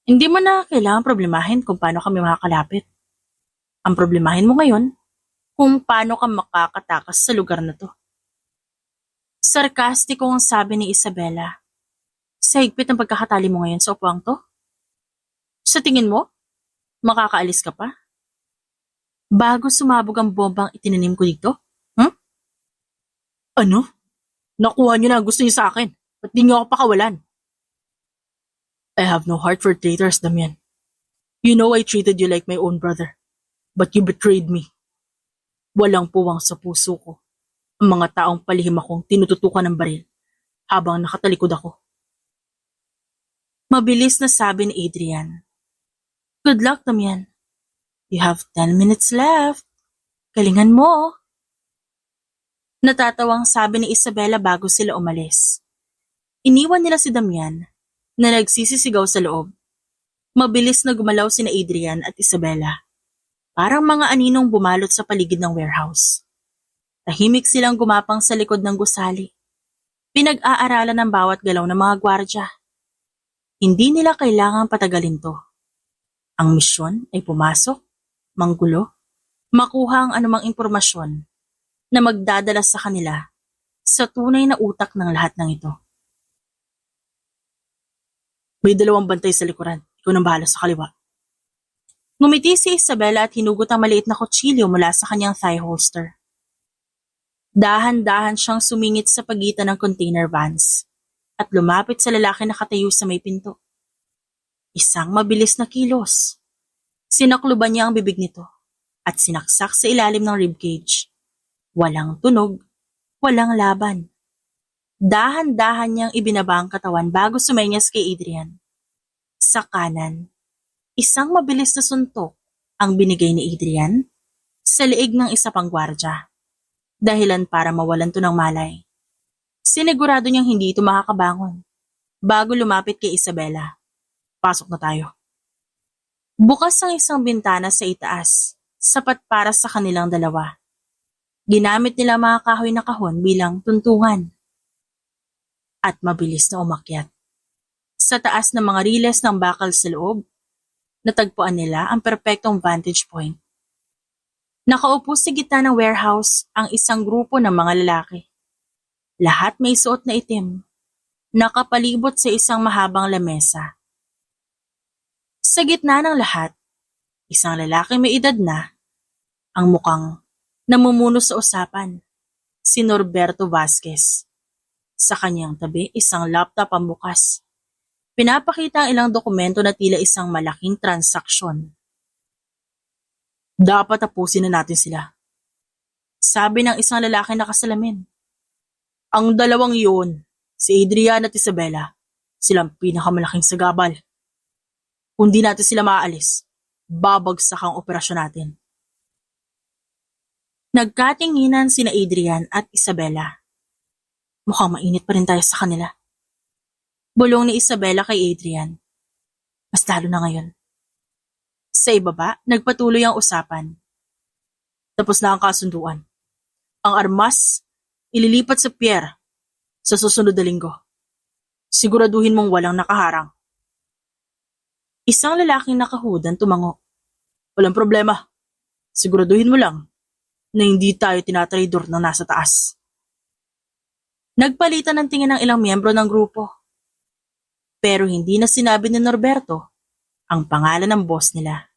Speaker 1: Hindi mo na kailangan problemahin kung paano kami makakalapit. Ang problemahin mo ngayon, kung paano ka makakatakas sa lugar na to. Sarkastiko ang sabi ni Isabela. Sa higpit ng pagkakatali mo ngayon sa upuang to? Sa tingin mo, makakaalis ka pa? Bago sumabog ang bombang itinanim ko dito? Ano? Nakuha niyo na ang gusto niyo sa akin. Ba't di niyo ako pakawalan? I have no heart for traitors, Damian. You know I treated you like my own brother. But you betrayed me. Walang puwang sa puso ko ang mga taong palihim akong tinututukan ng baril habang nakatalikod ako. Mabilis na sabi ni Adrian. Good luck, Damian. You have 10 minutes left. Galingan mo. Natatawang sabi ni Isabela bago sila umalis. Iniwan nila si Damian na nagsisisigaw sa loob. Mabilis na gumalaw sina Adrian at Isabela. Parang mga aninong bumalot sa paligid ng warehouse. Tahimik silang gumapang sa likod ng gusali. Pinag-aaralan ng bawat galaw ng mga gwardya. Hindi nila kailangang patagalin to. Ang misyon ay pumasok, manggulo, makuha ang anumang impormasyon na magdadala sa kanila sa tunay na utak ng lahat ng ito. May 2 bantay sa likuran. Ikaw nang bahala sa kaliwa. Ngumiti si Isabela at hinugot ang maliit na kutsilyo mula sa kanyang thigh holster. Dahan-dahan siyang sumingit sa pagitan ng container vans at lumapit sa lalaki na nakatayo sa may pinto. Isang mabilis na kilos. Sinakluban niya ang bibig nito at sinaksak sa ilalim ng ribcage. Walang tunog, walang laban. Dahan-dahan niyang ibinaba ang katawan bago sumenyas kay Adrian. Sa kanan, isang mabilis na suntok ang binigay ni Adrian sa liig ng isa pang gwardya. Dahilan para mawalan to ng malay. Sinigurado niyang hindi ito makakabangon. Bago lumapit kay Isabela. Pasok na tayo. Bukas ang isang bintana sa itaas, sapat para sa kanilang dalawa. Ginamit nila mga kahoy na kahon bilang tuntungan. At mabilis na umakyat. Sa taas ng mga riles ng bakal sa loob, natagpuan nila ang perpektong vantage point. Nakaupo sa gitna ng warehouse ang isang grupo ng mga lalaki. Lahat may suot na itim, nakapalibot sa isang mahabang lamesa. Sa gitna ng lahat, isang lalaki may edad na, ang mukhang namumuno sa usapan, si Norberto Vasquez. Sa kanyang tabi, isang laptop ang bukas. Pinapakita ang ilang dokumento na tila isang malaking transaksyon. Dapat tapusin na natin sila. Sabi ng isang lalaki na nakasalamin. Ang dalawang iyon, si Adrian at Isabela, silang pinakamalaking sagabal. Kung di natin sila maaalis, babagsak ang operasyon natin. Nagkatinginan sina Adrian at Isabela. Mukhang mainit pa rin tayo sa kanila. Bulong ni Isabela kay Adrian. Mas lalo na ngayon. Sa ibaba, nagpatuloy ang usapan. Tapos na ang kasunduan. Ang armas, ililipat sa pier sa susunod na linggo. Siguraduhin mong walang nakaharang. Isang lalaking nakahudan tumango. Walang problema. Siguraduhin mo lang na hindi tayo tinatraidor na nasa taas. Nagpalitan ng tingin ng ilang miyembro ng grupo. Pero hindi na sinabi ni Norberto ang pangalan ng boss nila.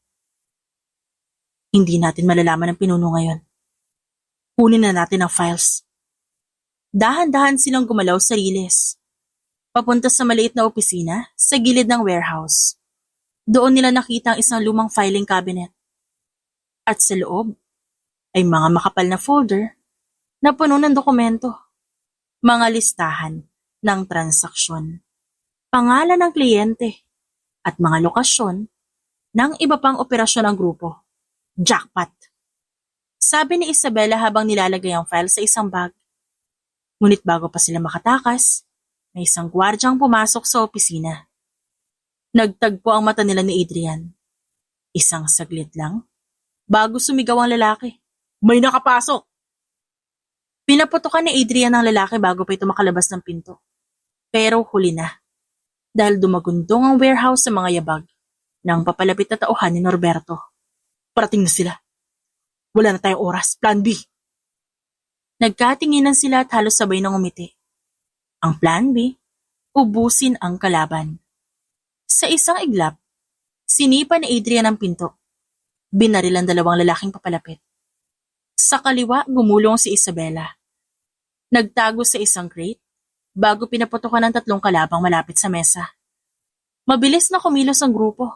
Speaker 1: Hindi natin malalaman ang pinuno ngayon. Kunin na natin ang files. Dahan-dahan silang gumalaw sa riles. Papunta sa maliit na opisina sa gilid ng warehouse. Doon nila nakita ang isang lumang filing cabinet. At sa loob ay mga makapal na folder na puno ng dokumento. Mga listahan ng transaksyon, pangalan ng kliyente, at mga lokasyon ng iba pang operasyon ng grupo. Jackpot! Sabi ni Isabela habang nilalagay ang file sa isang bag. Ngunit bago pa sila makatakas, may isang gwardyang pumasok sa opisina. Nagtagpo ang mata nila ni Adrian. Isang saglit lang, bago sumigaw ang lalaki. May nakapasok! Pinaputokan ni Adrian ang lalaki bago pa ito makalabas ng pinto. Pero huli na. Dahil dumagundong ang warehouse sa mga yabag ng papalapit na tauhan ni Norberto. Parating na sila. Wala na tayong oras. Plan B. Nagkatinginan sila at halos sabay ng umiti. Ang plan B, ubusin ang kalaban. Sa isang iglap, sinipa ni Adrian ang pinto. Binaril ang dalawang lalaking papalapit. Sa kaliwa, gumulong si Isabela. Nagtago sa isang crate bago pinaputokan ng tatlong kalabang malapit sa mesa. Mabilis na kumilos ang grupo.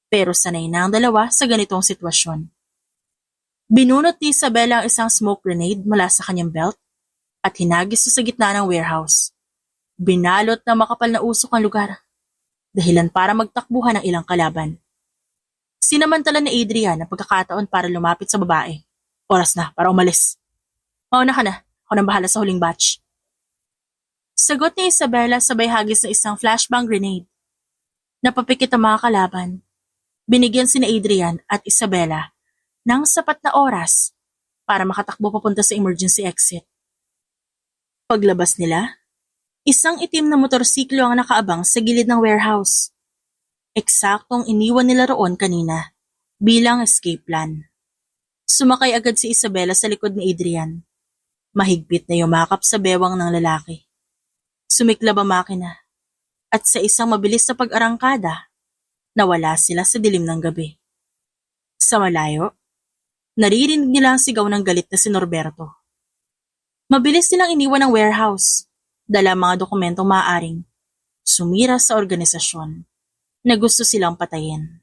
Speaker 1: Pero sanay na ang dalawa sa ganitong sitwasyon. Binunot ni Isabela ang isang smoke grenade mula sa kanyang belt at hinagis sa gitna ng warehouse. Binalot na makapal na usok ang lugar. Dahilan para magtakbuhan ng ilang kalaban. Sinamantala ni Adrian ang pagkakataon para lumapit sa babae. Oras na para umalis. Mauna ka na. Ako nang bahala sa huling batch. Sagot ni Isabela sabay hagis ng isang flashbang grenade. Napapikit ang mga kalaban. Binigyan si Adrian at Isabela ng sapat na oras para makatakbo papunta sa emergency exit. Paglabas nila, isang itim na motorsiklo ang nakaabang sa gilid ng warehouse. Eksaktong iniwan nila roon kanina bilang escape plan. Sumakay agad si Isabela sa likod ni Adrian. Mahigpit na yumakap sa bewang ng lalaki. Sumiklab ang makina at sa isang mabilis na pag-arangkada, nawala sila sa dilim ng gabi. Sa malayo, naririnig nila ang sigaw ng galit na si Norberto. Mabilis nilang iniwan ang warehouse, dala mga dokumentong maaaring sumira sa organisasyon na gusto silang patayin.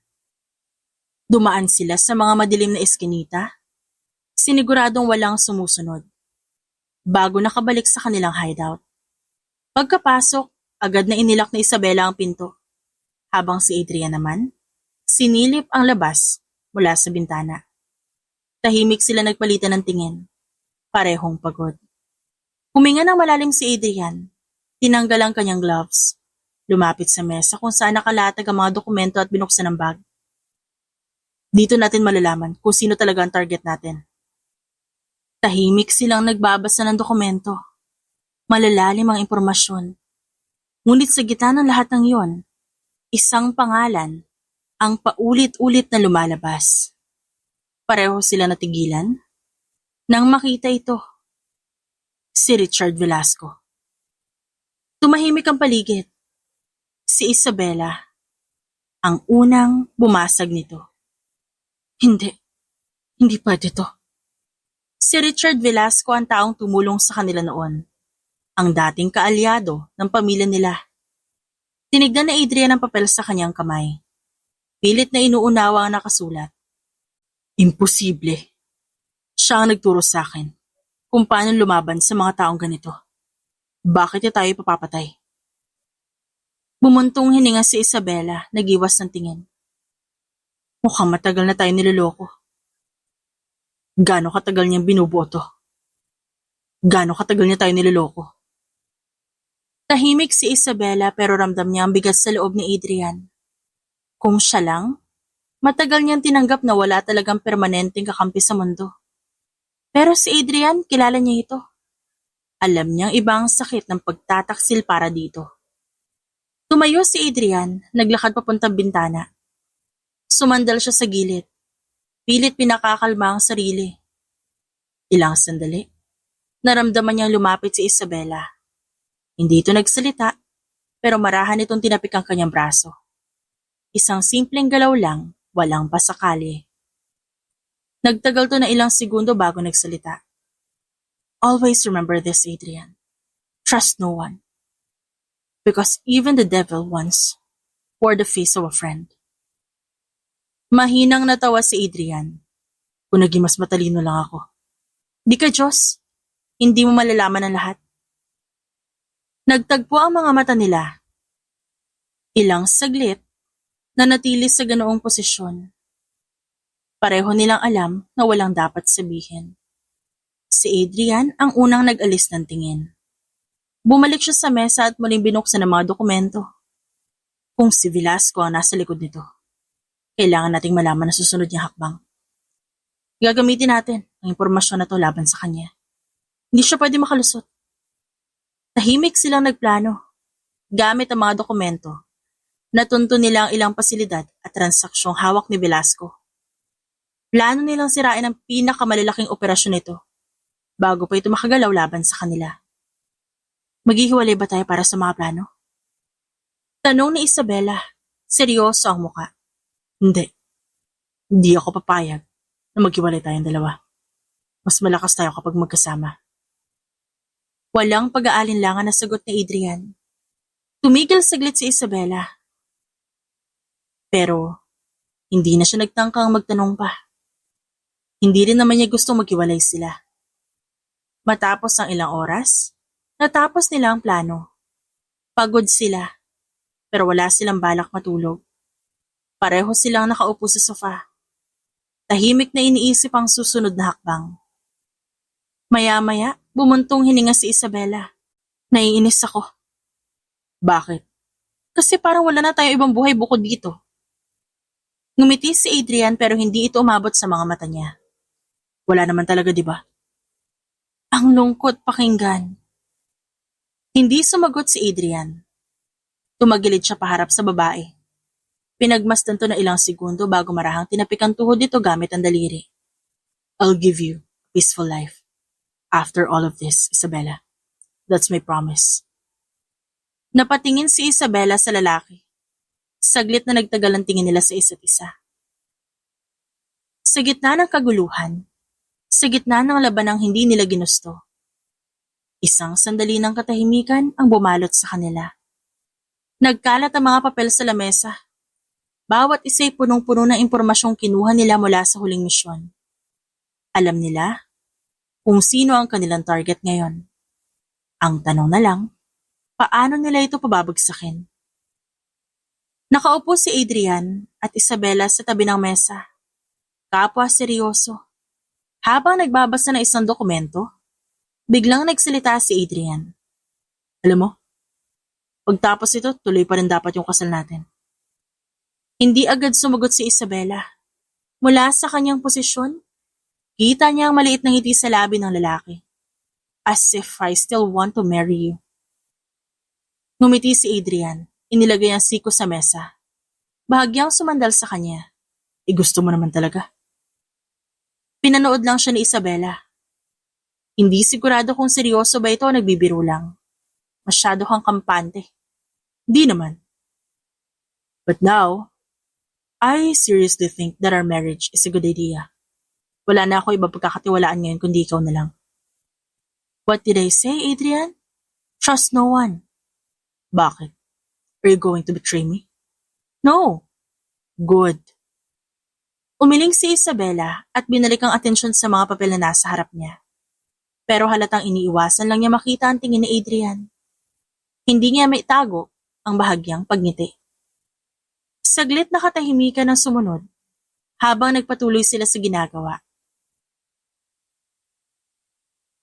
Speaker 1: Dumaan sila sa mga madilim na eskinita, siniguradong walang sumusunod, bago nakabalik sa kanilang hideout. Pagkapasok, agad na inilak ni Isabela ang pinto, habang si Adrian naman, sinilip ang labas mula sa bintana. Tahimik sila nagpalitan ng tingin, parehong pagod. Huminga ng malalim si Adrian, tinanggal ang kanyang gloves, lumapit sa mesa kung saan nakalatag ang mga dokumento at binuksan ang bag. Dito natin malalaman kung sino talaga ang target natin. Tahimik silang nagbabasa ng dokumento. Malalalim ang impormasyon. Ngunit sa gitna ng lahat ng iyon, isang pangalan ang paulit-ulit na lumalabas. Pareho sila natigilan nang makita ito. Si Richard Velasco. Tumahimik ang paligid. Si Isabela ang unang bumasag nito. Hindi pwede to. Si Richard Velasco ang taong tumulong sa kanila noon. Ang dating kaalyado ng pamilya nila. Tinignan na Adrian ang papel sa kanyang kamay. Pilit na inuunawa ang nakasulat. Imposible. Siya ang nagturo sa akin kung paano lumaban sa mga taong ganito. Bakit niya tayo papapatay? Bumuntong hininga si Isabela, nagiwas ng tingin. Mukhang matagal na tayo niloloko. Gaano katagal niyang binubuo to? Gaano katagal niya tayo niloloko? Tahimik si Isabela pero ramdam niya ang bigat sa loob ni Adrian. Kung siya lang, matagal niyang tinanggap na wala talagang permanenteng kakampi sa mundo. Pero si Adrian, kilala niya ito. Alam niyang iba ang sakit ng pagtataksil para dito. Tumayo si Adrian, naglakad papuntang bintana. Sumandal siya sa gilid. Pilit pinakakalma ang sarili. Ilang sandali, naramdaman niyang lumapit si Isabela. Hindi ito nagsalita, pero marahan itong tinapik ang kanyang braso. Isang simpleng galaw lang, walang pasakali. Nagtagal to na ilang segundo bago nagsalita. Always remember this, Adrian. Trust no one. Because even the devil once wore the face of a friend. Mahinang natawa si Adrian. Kung naging mas matalino lang ako. Di ka Diyos. Hindi mo malalaman ang lahat. Nagtagpo ang mga mata nila. Ilang saglit, nanatili sa ganoong posisyon. Pareho nilang alam na walang dapat sabihin. Si Adrian ang unang nag-alis ng tingin. Bumalik siya sa mesa at muling binuksan ang mga dokumento. Kung si Velasco ang nasa likod nito, kailangan nating malaman ang susunod niyang hakbang. Gagamitin natin ang impormasyon na to laban sa kanya. Hindi siya pwede makalusot. Tahimik silang nagplano. Gamit ang mga dokumento, natunto nila ang ilang pasilidad at transaksyong hawak ni Velasco. Plano nilang sirain ang pinakamalalaking operasyon nito bago pa ito makagalaw laban sa kanila. Maghihiwalay ba tayo para sa mga plano? Tanong ni Isabela, seryoso ang muka. Hindi. Hindi ako papayag na maghiwalay tayong dalawa. Mas malakas tayo kapag magkasama. Walang pag-aalinlangan na sagot ni Adrian. Tumigil saglit si Isabela. Pero, hindi na siya nagtangkang magtanong pa. Hindi rin naman niya gustong maghiwalay sila. Matapos ang ilang oras, natapos nila ang plano. Pagod sila, pero wala silang balak matulog. Pareho silang nakaupo sa sofa. Tahimik na iniisip ang susunod na hakbang. Maya-maya, bumuntong hininga si Isabela. Naiinis ako. Bakit? Kasi parang wala na tayong ibang buhay bukod dito. Ngumiti si Adrian pero hindi ito umabot sa mga mata niya. Wala naman talaga, di ba? Ang lungkot pakinggan. Hindi sumagot si Adrian. Tumagilid siya paharap sa babae. Pinagmasdan to na ilang segundo bago marahang tinapik ang tuhod nito gamit ang daliri. I'll give you a peaceful life. After all of this, Isabela. That's my promise. Napatingin si Isabela sa lalaki. Saglit na nagtagal ang tingin nila sa isa't isa. Sa gitna ng kaguluhan, sa gitna ng labanang hindi nila ginusto, isang sandali ng katahimikan ang bumalot sa kanila. Nagkalat ang mga papel sa lamesa. Bawat isa'y punong-puno ng impormasyong kinuha nila mula sa huling misyon. Alam nila kung sino ang kanilang target ngayon. Ang tanong na lang, paano nila ito pababagsakin? Nakaupo si Adrian at Isabela sa tabi ng mesa. Kapwa seryoso. Habang nagbabasa ng isang dokumento, biglang nagsalita si Adrian. Alam mo, pagtapos ito, tuloy pa rin dapat yung kasal natin. Hindi agad sumagot si Isabela. Mula sa kanyang posisyon, kita niya ang maliit na ngiti sa labi ng lalaki. As if I still want to marry you. Ngumiti si Adrian, inilagay ang siko sa mesa. Bahagyang sumandal sa kanya. Gusto mo naman talaga. Pinanood lang siya ni Isabela. Hindi sigurado kung seryoso ba ito o nagbibiro lang. Masyado kang kampante. Di naman. But now, I seriously think that our marriage is a good idea. Wala na ako ibang pagkakatiwalaan ngayon kundi ikaw na lang. What did I say, Adrian? Trust no one. Bakit? Are you going to betray me? No. Good. Umiling si Isabela at binalik ang atensyon sa mga papel na nasa harap niya. Pero halatang iniiwasan lang niya makita ang tingin ni Adrian. Hindi niya maitago ang bahagyang pagngiti. Saglit na katahimikan ang sumunod habang nagpatuloy sila sa ginagawa.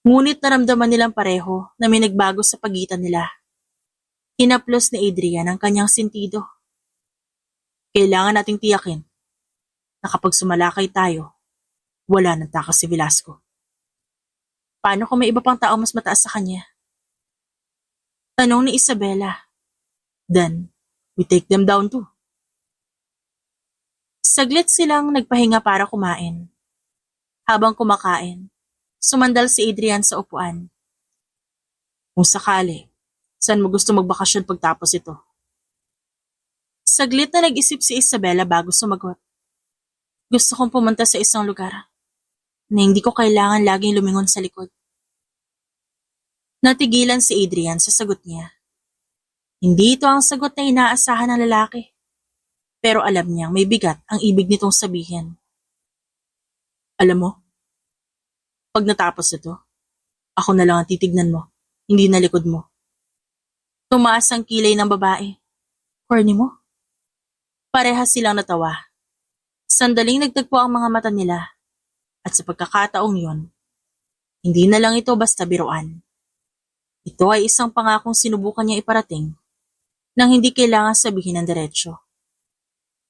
Speaker 1: Ngunit naramdaman nilang pareho na may nagbago sa pagitan nila. Hinaplos ni Adrian ang kanyang sentido. Kailangan nating tiyakin na kapag sumalakay tayo, wala nang takas si Velasco. Paano kung may iba pang tao mas mataas sa kanya? Tanong ni Isabela. Then, we take them down too. Saglit silang nagpahinga para kumain. Habang kumakain, sumandal si Adrian sa upuan. Kung sakali, saan mo gusto magbakasyon pagtapos ito? Saglit na nag-isip si Isabela bago sumagot. Gusto kong pumunta sa isang lugar na hindi ko kailangan laging lumingon sa likod. Natigilan si Adrian sa sagot niya. Hindi ito ang sagot na inaasahan ng lalaki. Pero alam niyang may bigat ang ibig nitong sabihin. Alam mo, pag natapos ito, ako na lang ang titignan mo, hindi na likod mo. Tumaas ang kilay ng babae. Corny mo? Parehas silang natawa. Sandaling nagtagpo ang mga mata nila. At sa pagkakataong yon, hindi na lang ito basta biruan. Ito ay isang pangakong sinubukan niya iparating nang hindi kailangan sabihin ng diretsyo.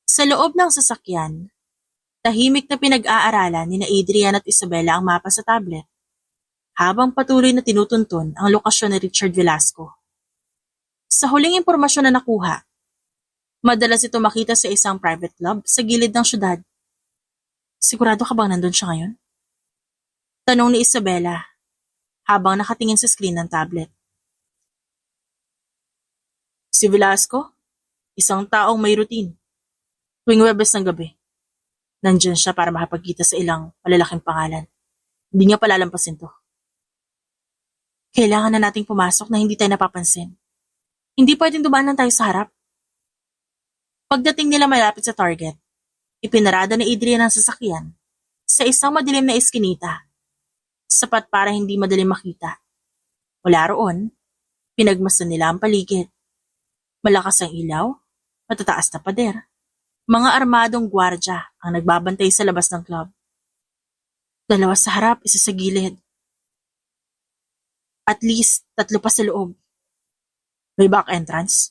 Speaker 1: Sa loob ng sasakyan, tahimik na pinag-aaralan ni Adrian at Isabela ang mapa sa tablet habang patuloy na tinutuntun ang lokasyon ni Richard Velasco. Sa huling impormasyon na nakuha, madalas ito makita sa isang private club sa gilid ng syudad. Sigurado ka bang nandun siya ngayon? Tanong ni Isabela habang nakatingin sa screen ng tablet. Si Velasco, isang taong may routine. Tuwing Webes ng gabi, nandyan siya para makapagkita sa ilang malalaking pangalan. Hindi niya palalampasin to. Kailangan na nating pumasok na hindi tayo napapansin. Hindi pwedeng dumaan lang tayo sa harap. Pagdating nila malapit sa target, ipinarada ni Adrian ang sasakyan sa isang madilim na eskinita, sapat para hindi madaling makita. Mula roon, pinagmasdan nila ang paligid. Malakas ang ilaw, matataas na pader. Mga armadong gwardya ang nagbabantay sa labas ng club. Dalawa sa harap, isa sa gilid. At least, 3 pa sa loob. May back entrance?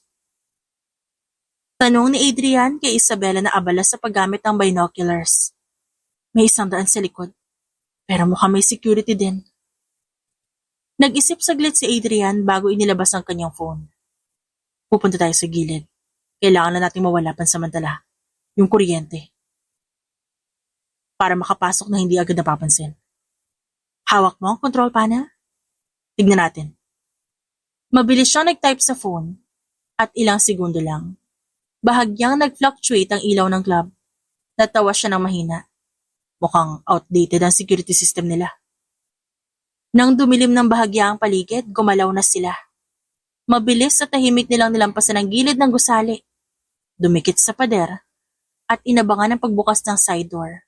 Speaker 1: Tanong ni Adrian kay Isabela na abala sa paggamit ng binoculars. May 100 sa likod, pero mukhang may security din. Nag-isip saglit si Adrian bago inilabas ang kanyang phone. Pupunta tayo sa gilid. Kailangan na natin mawala pansamantala. Yung kuryente. Para makapasok na hindi agad napapansin. Hawak mo ang control panel? Tignan natin. Mabilis siyang nag-type sa phone at ilang segundo lang. Bahagyang nag-fluctuate ang ilaw ng club. Natawa siya ng mahina. Mukhang outdated ang security system nila. Nang dumilim ng bahagya ang paligid, gumalaw na sila. Mabilis at tahimik nilang nilampasan ang gilid ng gusali. Dumikit sa pader at inabangan ang pagbukas ng side door,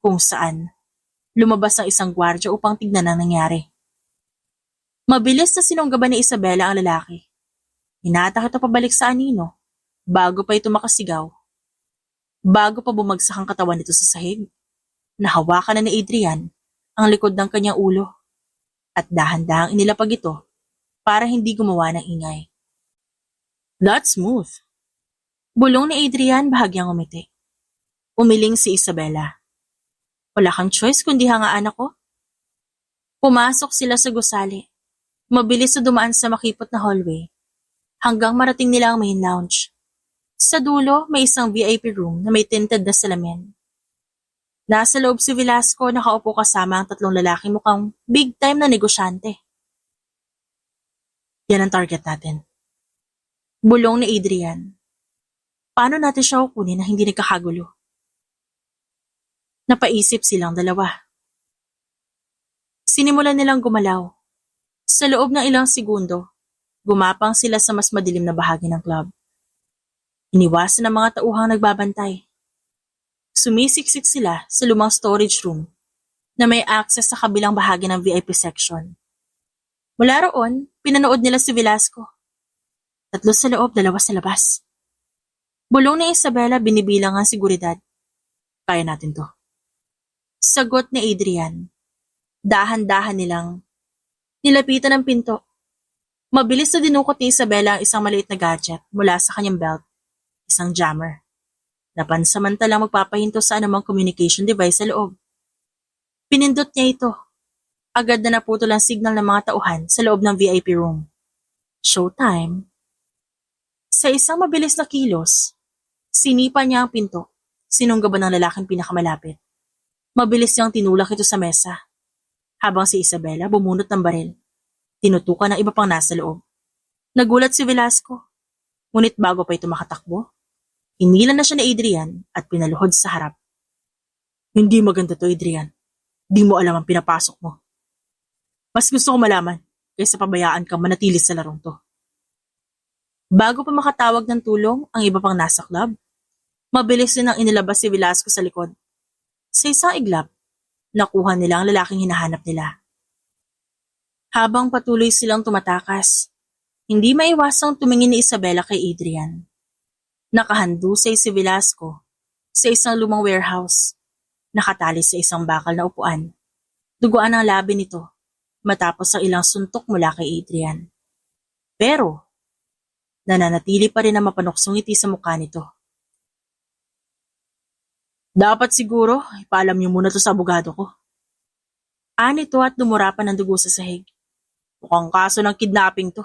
Speaker 1: kung saan lumabas ang isang gwardya upang tignan ang nangyari. Mabilis na sinunggaban ni Isabela ang lalaki. Hinatak ito pabalik sa anino, bago pa ito makasigaw. Bago pa bumagsak ang katawan nito sa sahig, nahawakan na ni Adrian ang likod ng kanyang ulo at dahan-dahang inilapag ito para hindi gumawa ng ingay. That's smooth. Bulong ni Adrian bahagyang umiti. Umiling si Isabela. Wala kang choice kundi hangaan ako. Pumasok sila sa gusali. Mabilis na dumaan sa makipot na hallway hanggang marating nila ang main lounge. Sa dulo, may isang VIP room na may tinted na salamin. Nasa loob si Velasco, nakaupo kasama ang 3 lalaki mukhang big time na negosyante. Yan ang target natin. Bulong ni Adrian. Paano natin siya kukunin na hindi nagkakagulo? Napaisip silang dalawa. Sinimulan nilang gumalaw. Sa loob ng ilang segundo, gumapang sila sa mas madilim na bahagi ng club. Iniwasan ng mga tauhang nagbabantay. Sumisiksik sila sa lumang storage room na may access sa kabilang bahagi ng VIP section. Mula roon, pinanood nila si Velasco. 3 sa loob, 2 sa labas. Bulong ni Isabela binibilang ang seguridad. Kaya natin to. Sagot ni Adrian. Dahan-dahan nilang nilapitan ang pinto. Mabilis na dinukot ni Isabela ang isang maliit na gadget mula sa kanyang belt, isang jammer. Napansamantalang magpapahinto sa anumang communication device sa loob. Pinindot niya ito. Agad na naputol ang signal ng mga tauhan sa loob ng VIP room. Showtime. Sa isang mabilis na kilos, sinipa niya ang pinto, sinunggaban ng lalaking pinakamalapit. Mabilis niyang tinulak ito sa mesa, habang si Isabela bumunot ng baril. Tinutukan ng iba pang nasa loob. Nagulat si Velasco, ngunit bago pa ito makatakbo, inilan na siya ni Adrian at pinaluhod sa harap. Hindi maganda to, Adrian. Di mo alam ang pinapasok mo. Mas gusto ko malaman kaysa pabayaan kang manatili sa larong to. Bago pa makatawag ng tulong ang iba pang nasa club, mabilis din ang inilabas si Velasco sa likod. Sa isang iglap, nakuha nila ang lalaking hinahanap nila. Habang patuloy silang tumatakas, hindi maiwasang tumingin ni Isabela kay Adrian. Nakahandusay si Velasco sa isang lumang warehouse, nakatali sa isang bakal na upuan. Duguan ang labi nito matapos ang ilang suntok mula kay Adrian. Pero, nananatili pa rin ang mapanuksong ngiti sa mukha nito. Dapat siguro, ipaalam niyo muna to sa abogado ko. Anito at dumura pa ng dugo sa sahig. Mukhang kaso ng kidnapping to.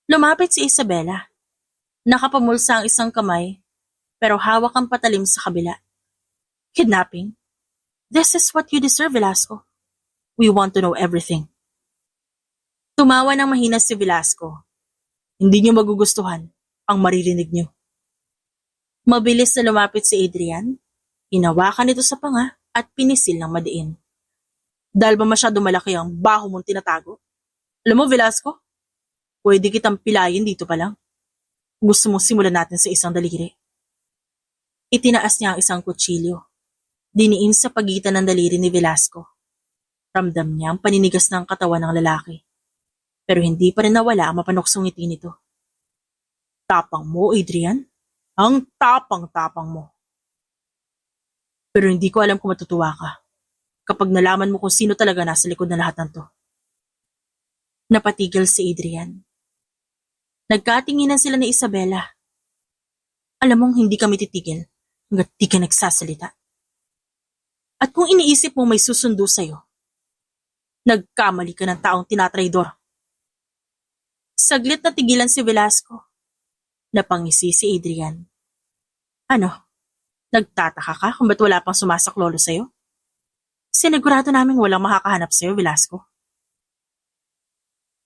Speaker 1: Lumapit si Isabela. Nakapamulsa ang isang kamay, pero hawak ang patalim sa kabila. Kidnapping? This is what you deserve, Velasco. We want to know everything. Tumawa ng mahina si Velasco. Hindi niyo magugustuhan ang maririnig niyo. Mabilis na lumapit si Adrian, hinawakan ito sa panga at pinisil ng madiin. Dahil ba masyado malaki ang baho mong tinatago? Alam mo, Velasco, pwede kitang pilayin dito pa lang. Gusto mo simulan natin sa isang daliri. Itinaas niya ang isang kutsilyo. Diniin sa pagitan ng daliri ni Velasco. Ramdam niya ang paninigas ng katawan ng lalaki. Pero hindi pa rin nawala ang mapanuksong ngiti nito. Tapang mo, Adrian? Ang tapang-tapang mo. Pero hindi ko alam kung matutuwa ka kapag nalaman mo kung sino talaga nasa likod ng lahat ng to. Napatigil si Adrian. Nagkatinginan sila ni Isabela. Alam mong hindi kami titigil hanggat di ka nagsasalita. At kung iniisip mo may susundo sa'yo, nagkamali ka ng taong tinatraidor. Saglit na tigilan si Velasco. Napangisi si Adrian. Ano? Nagtataka ka kung ba't wala pang sumasaklolo sa'yo? Sinigurado namin walang makakahanap sa'yo, Velasco.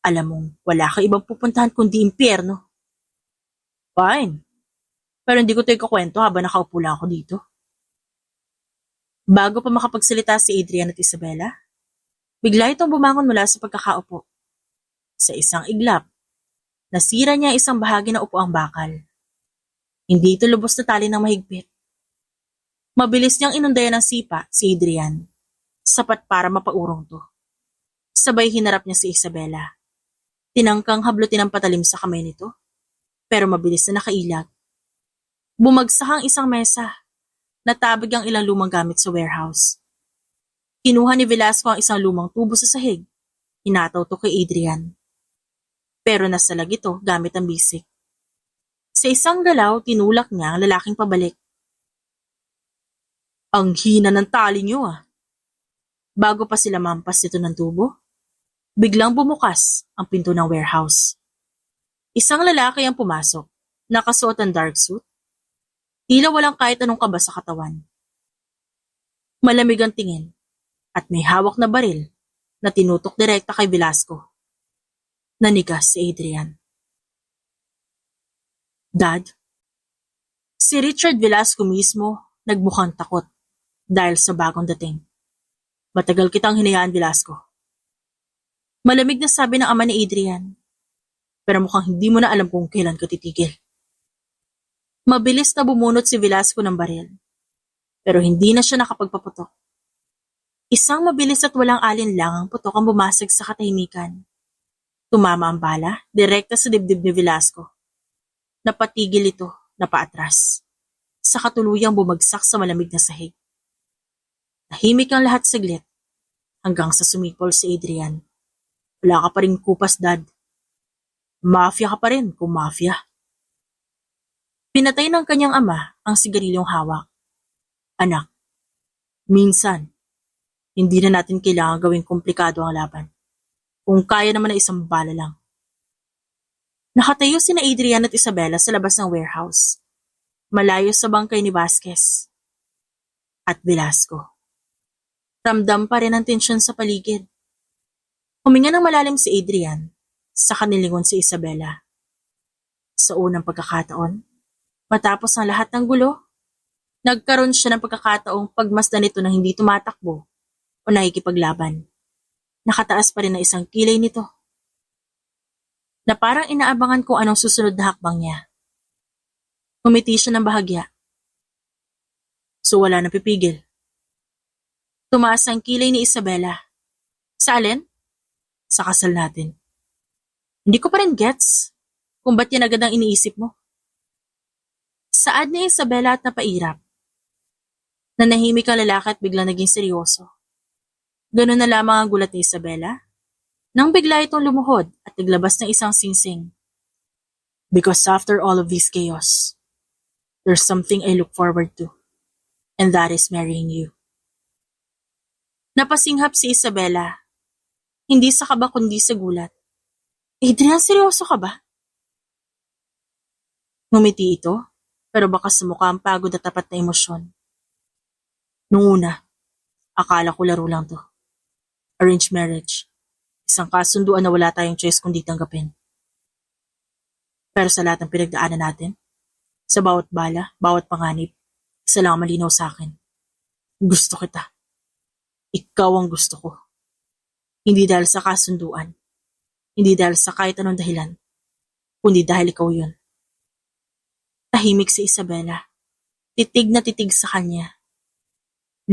Speaker 1: Alam mong wala ka ibang pupuntahan kundi impyerno. Fine. Pero hindi ko ito ikukwento habang nakaupo lang ako dito. Bago pa makapagsalita si Adrian at Isabela, bigla itong bumangon mula sa pagkakaupo. Sa isang iglap, nasira niya isang bahagi ng upuang bakal. Hindi ito lubos na tali ng mahigpit. Mabilis niyang inundayan ng sipa si Adrian. Sapat para mapaurong to. Sabay hinarap niya si Isabela. Tinangkang hablutin ang patalim sa kamay nito, pero mabilis na nakailag. Bumagsak ang isang mesa. Natabig ang ilang lumang gamit sa warehouse. Kinuha ni Velasco ang isang lumang tubo sa sahig. Hinataw to kay Adrian. Pero nasalag ito gamit ang bisik. Sa isang galaw, tinulak niya ang lalaking pabalik. Ang hina ng tali niyo ah. Bago pa sila mampas dito ng tubo, biglang bumukas ang pinto ng warehouse. Isang lalaki ang pumasok, nakasuot ang dark suit. Tila walang kahit anong kaba sa katawan. Malamig ang tingin at may hawak na baril na tinutok direkta kay Velasco. Nanigas si Adrian. Dad, si Richard Velasco mismo nagmukhang takot dahil sa bagong dating. Matagal kitang hinayaan, Velasco. Malamig na sabi ng ama ni Adrian. Pero mukhang hindi mo na alam kung kailan ka titigil. Mabilis na bumunot si Velasco ng baril. Pero hindi na siya nakapagpaputok. Isang mabilis at walang alinlangang putok ang bumasag sa katahimikan. Tumama ang bala, direkta sa dibdib ni Velasco. Napatigil ito, napaatras. Sa katuluyang bumagsak sa malamig na sahig. Tahimik ang lahat saglit, hanggang sa sumipol si Adrian. Wala ka pa rin kupas, Dad. Mafia ka pa rin kung mafia. Pinatay ng kanyang ama ang sigarilyong hawak. Anak, minsan, hindi na natin kailangan gawing komplikado ang laban. Kung kaya naman na isang bala lang. Nakatayo sina Adrian at Isabela sa labas ng warehouse. Malayo sa bangkay ni Vasquez. At Velasco. Ramdam pa rin ang tensyon sa paligid. Huminga ng malalim si Adrian, saka nilingon si Isabela. Sa unang pagkakataon, matapos ang lahat ng gulo, nagkaroon siya ng pagkakataong pagmasdan nito na hindi tumatakbo o nakikipaglaban. Nakataas pa rin na isang kilay nito, na parang inaabangan kung anong susunod na hakbang niya. Umiti siya ng bahagya. So wala na pipigil. Tumaas ang kilay ni Isabela. Sa alin? Sa kasal natin. Hindi ko pa rin gets kung ba't yan agad ang iniisip mo. Saad ni Isabela at napairap. Nanahimik ang lalaki at biglang naging seryoso. Ganun na lamang ang gulat ni Isabela nang bigla itong lumuhod at naglabas ng isang singsing. Because after all of this chaos, there's something I look forward to, and that is marrying you. Napasinghap si Isabela, hindi sa kaba kundi sa gulat. Adrian, seryoso ka ba? Ngumiti ito, pero baka sa mukha ang pagod at tapat na emosyon. Nung una, akala ko laro lang to. Arranged marriage. Isang kasunduan na wala tayong choice kundi tanggapin. Pero sa lahat ng pinagdaanan natin, sa bawat bala, bawat panganib, isa lang ang malinaw sa akin. Gusto kita. Ikaw ang gusto ko. Hindi dahil sa kasunduan. Hindi dahil sa kahit anong dahilan. Kundi dahil ikaw yun. Tahimik si Isabela. Titig na titig sa kanya.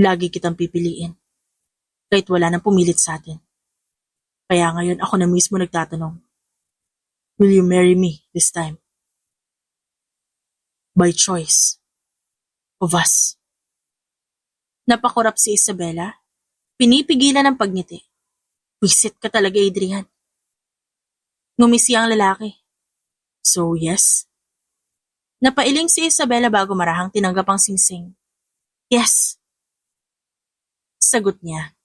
Speaker 1: Lagi kitang pipiliin. Kahit wala nang pumilit sa atin. Kaya ngayon ako na mismo nagtatanong. Will you marry me this time? By choice. Of us. Napakurap si Isabela. Pinipigilan ng pagngiti. Wisit ka talaga, Adrian. Ngumisi ang lalaki. So yes? Napailing si Isabela bago marahang tinanggap ang singsing. Yes. Sagot niya.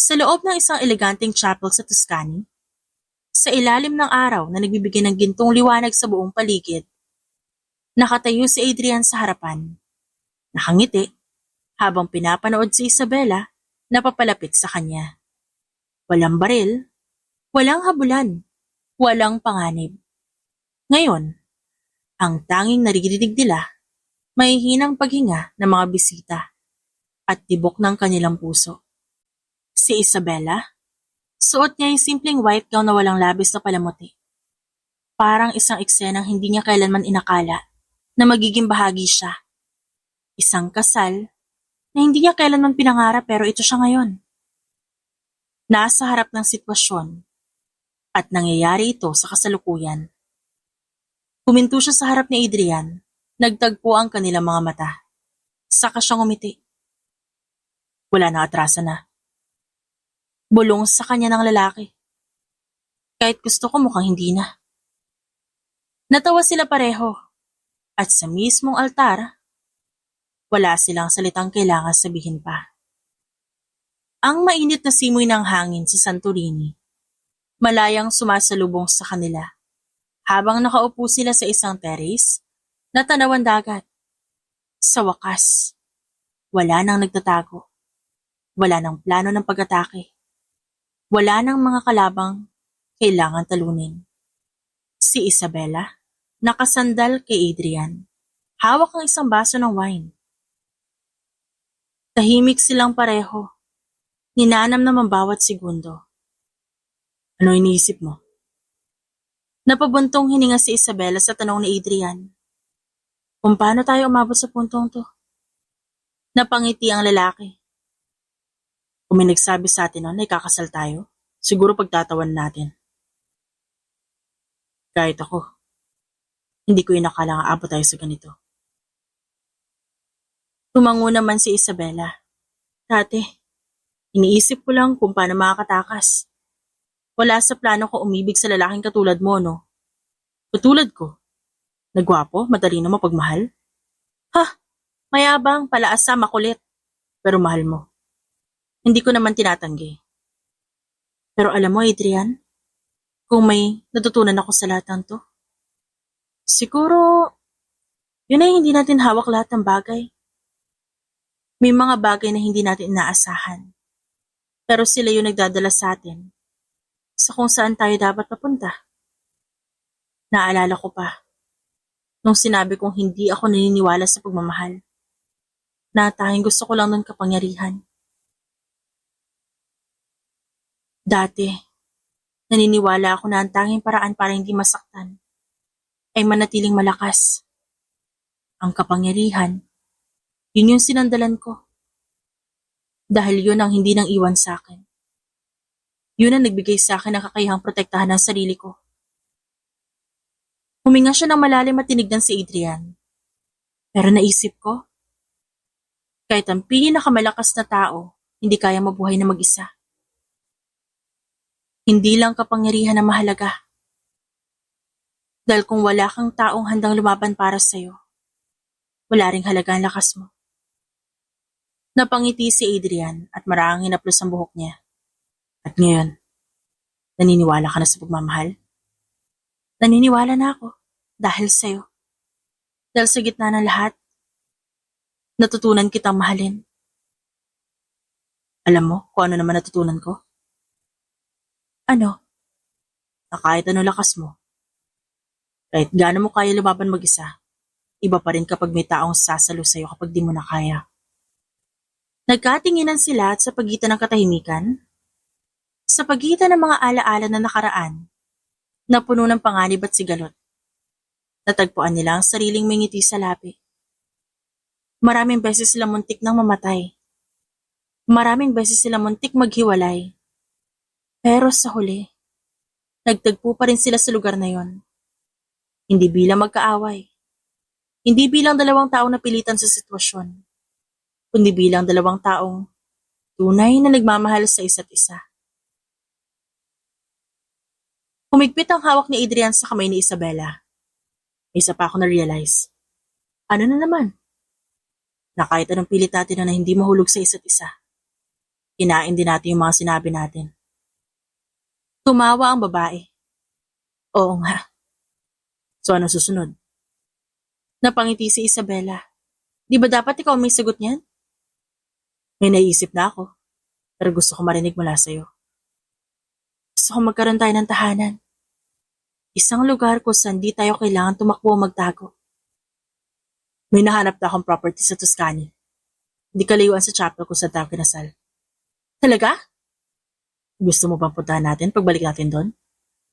Speaker 1: Sa loob ng isang eleganteng chapel sa Tuscany, sa ilalim ng araw na nagbibigay ng gintong liwanag sa buong paligid, nakatayo si Adrian sa harapan. Nakangiti, habang pinapanood si Isabela na papalapit sa kanya. Walang baril, walang habulan, walang panganib. Ngayon, ang tanging naririnig nila, may hinang paghinga ng mga bisita at tibok ng kanilang puso. Si Isabela, suot niya yung simpleng white gown na walang labis na palamuti. Parang isang eksenang hindi niya kailanman inakala na magiging bahagi siya. Isang kasal na hindi niya kailanman pinangarap pero ito siya ngayon. Nasa harap ng sitwasyon at nangyayari ito sa kasalukuyan. Huminto siya sa harap ni Adrian, nagtagpo ang kanilang mga mata. Saka siyang umiti. Wala na atrasan na. Bulong sa kanya ng lalaki. Kahit gusto ko mukhang hindi na. Natawa sila pareho. At sa mismong altar, wala silang salitang kailangan sabihin pa. Ang mainit na simoy ng hangin sa Santorini, malayang sumasalubong sa kanila. Habang nakaupo sila sa isang terrace, na tanawan dagat. Sa wakas, wala nang nagtatago. Wala nang plano ng pag-atake. Wala nang mga kalabang kailangan talunin. Si Isabela, nakasandal kay Adrian. Hawak ang isang baso ng wine. Tahimik silang pareho. Ninanam naman bawat segundo. Ano iniisip mo? Napabuntong hininga si Isabela sa tanong ni Adrian. Kung paano tayo umabot sa puntong to? Napangiti ang lalaki. Kung may nagsabi sa atin na ikakasal tayo, siguro pagtatawan natin. Kahit ako, hindi ko inakalang aabot tayo sa ganito. Tumango naman si Isabela. Dati, iniisip ko lang kung paano makakatakas. Wala sa plano ko umibig sa lalaking katulad mo, no? Katulad ko. Nagwapo, madali na mapagmahal. Ha! Mayabang, palaasa, makulit. Pero mahal mo. Hindi ko naman tinatanggi. Pero alam mo, Adrian, kung may natutunan ako sa lahat ng to, siguro, yun ay hindi natin hawak lahat ng bagay. May mga bagay na hindi natin inaasahan. Pero sila yung nagdadala sa atin sa kung saan tayo dapat papunta. Naalala ko pa, nung sinabi kong hindi ako naniniwala sa pagmamahal, na tanging gusto ko lang nun kapangyarihan. Dati, naniniwala ako na ang tanging paraan para hindi masaktan ay manatiling malakas. Ang kapangyarihan, yun yung sinandalan ko. Dahil yun ang hindi nang iwan sa akin. Yun ang nagbigay sa akin ng kakayahang protektahan ng sarili ko. Huminga siya ng malalim at tinignan si Adrian. Pero naisip ko, kahit ang pinakamalakas na tao, hindi kaya mabuhay na mag-isa. Hindi lang kapangyarihan na mahalaga. Dahil kung wala kang taong handang lumaban para sa'yo, wala ring halaga ang lakas mo. Napangiti si Adrian at maraming hinaplos ang buhok niya. At ngayon, naniniwala ka na sa pagmamahal? Naniniwala na ako dahil sa'yo. Dahil sa gitna ng lahat, natutunan kitang mahalin. Alam mo kung ano naman natutunan ko? Ano? Na kahit ano lakas mo, kahit gaano mo kaya lumaban mag-isa, iba pa rin kapag may taong sasalo sa'yo kapag di mo na kaya. Nagkatinginan sila at sa pagitan ng katahimikan, sa pagitan ng mga alaala na nakaraan, na puno ng panganib at sigalot. Natagpuan nila ang sariling may ngiti sa labi. Maraming beses sila muntik nang mamatay. Maraming beses sila muntik maghiwalay. Pero sa huli, nagtagpo pa rin sila sa lugar na yon. Hindi bilang magkaaway. Hindi bilang dalawang taong napilitan sa sitwasyon. Kundi bilang dalawang taong tunay na nagmamahal sa isa't isa. Humigpit ang hawak ni Adrian sa kamay ni Isabela. Isa pa ako na-realize. Ano na naman? Na kahit anong pilit natin na hindi mahulog sa isa't isa, kinain din natin yung mga sinabi natin. Tumawa ang babae. Oo nga. So ano susunod? Napangiti si Isabela. Di ba dapat ikaw may sagot niyan? May naisip na ako, pero gusto ko marinig mula sa'yo. Gusto ko magkaroon tayo ng tahanan. Isang lugar kung saan di tayo kailangan tumakbo o magtago. May nahanap na akong property sa Tuscany. Hindi kalayuan sa chapel kung saan tayo kinasal. Talaga? Gusto mo bang puntahan natin pagbalik natin doon?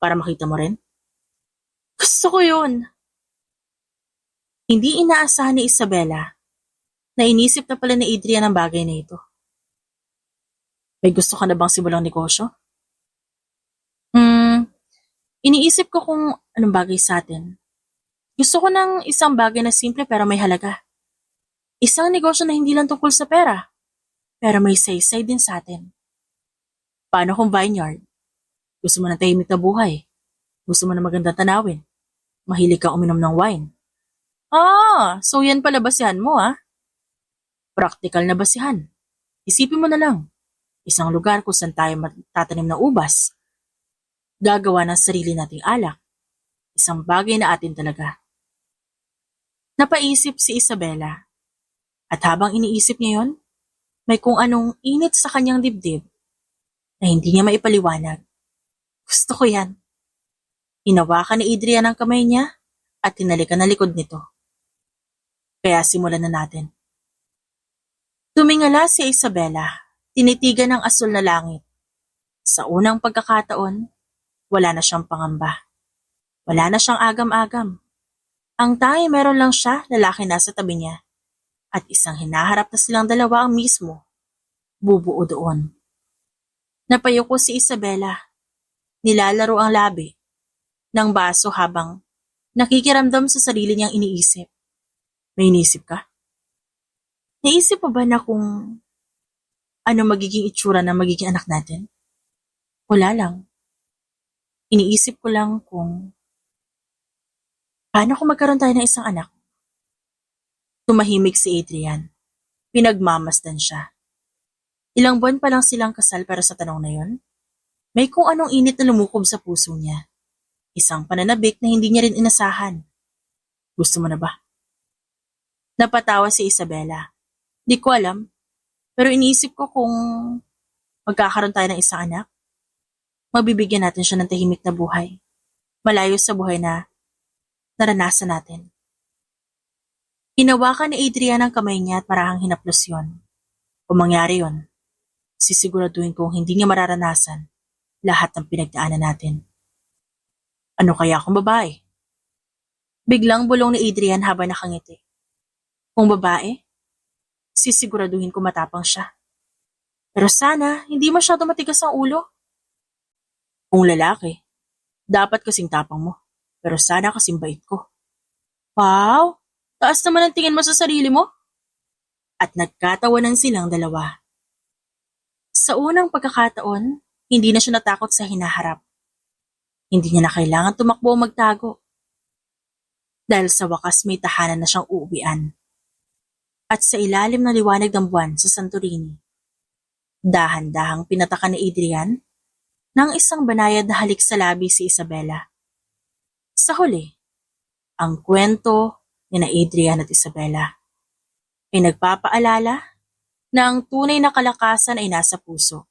Speaker 1: Para makita mo rin? Gusto ko yun! Hindi inaasahan ni Isabela na inisip na pala ni Adrian ang bagay na ito. May gusto ka na bang simulang negosyo? Iniisip ko kung anong bagay sa atin. Gusto ko ng isang bagay na simple pero may halaga. Isang negosyo na hindi lang tungkol sa pera, pero may saysay din sa atin. Paano kung vineyard? Gusto mo ng tahimik na buhay? Gusto mo ng magandang tanawin? Mahilig kang uminom ng wine? So yan pala basihan mo Practical na basihan. Isipin mo na lang, isang lugar kung saan tayo matatanim ng ubas. Gagawa ng sarili nating alak. Isang bagay na atin talaga. Napaisip si Isabela. At habang iniisip niya yon, may kung anong init sa kanyang dibdib na hindi niya maipaliwanag. Gusto ko yan. Hinawakan ni Adrian ang kamay niya at tinalikan na likod nito. Kaya simulan na natin. Tumingala si Isabela, tinitigan ng asul na langit. Sa unang pagkakataon, wala na siyang pangamba. Wala na siyang agam-agam. Ang tanging meron lang siya, lalaki nasa tabi niya. At isang hinaharap na silang dalawa ang mismo. Bubuo doon. Napayuko si Isabela. Nilalaro ang labi. ng baso habang nakikiramdam sa sarili niyang iniisip. May iniisip ka? Naisip mo ba na kung ano magiging itsura ng magiging anak natin? Wala lang. Iniisip ko lang kung paano kung magkaroon tayo ng isang anak. Tumahimik si Adrian. Pinagmamasdan siya. Ilang buwan pa lang silang kasal pero sa tanong na yon, may kung anong init na lumukob sa puso niya. Isang pananabik na hindi niya rin inasahan. Gusto mo na ba? Napatawa si Isabela. Di ko alam, pero iniisip ko kung magkakaroon tayo ng isang anak, mabibigyan natin siya ng tahimik na buhay. Malayo sa buhay na naranasan natin. Hinawakan ni Adrian ang kamay niya at marahang hinaplos yon. Kung mangyari yon, sisiguraduhin kong hindi niya mararanasan lahat ng pinagdaanan natin. Ano kaya kung babae? Biglang bulong ni Adrian habang nakangiti. Kung babae, sisiguraduhin ko matapang siya. Pero sana, hindi masyado matigas ang ulo. Kung lalaki, dapat kasing tapang mo. Pero sana kasing bait ko. Wow! Taas naman ang tingin mo sa sarili mo. At nagkatawanan silang dalawa. Sa unang pagkakataon, hindi na siya natakot sa hinaharap. Hindi niya na kailangan tumakbo o magtago. Dahil sa wakas may tahanan na siyang uuwian. At sa ilalim ng liwanag ng buwan sa Santorini, dahan-dahang pinatakan ni Adrian ng isang banayad na halik sa labi si Isabela. Sa huli, ang kwento ni na Adrian at Isabela ay nagpapaalala na ang tunay na kalakasan ay nasa puso.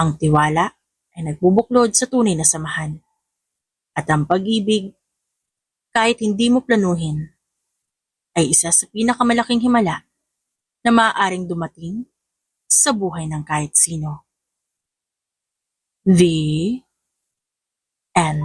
Speaker 1: Ang tiwala ay nagbubuklod sa tunay na samahan. At ang pag-ibig, kahit hindi mo planuhin, ay isa sa pinakamalaking himala na maaaring dumating sa buhay ng kahit sino. The End.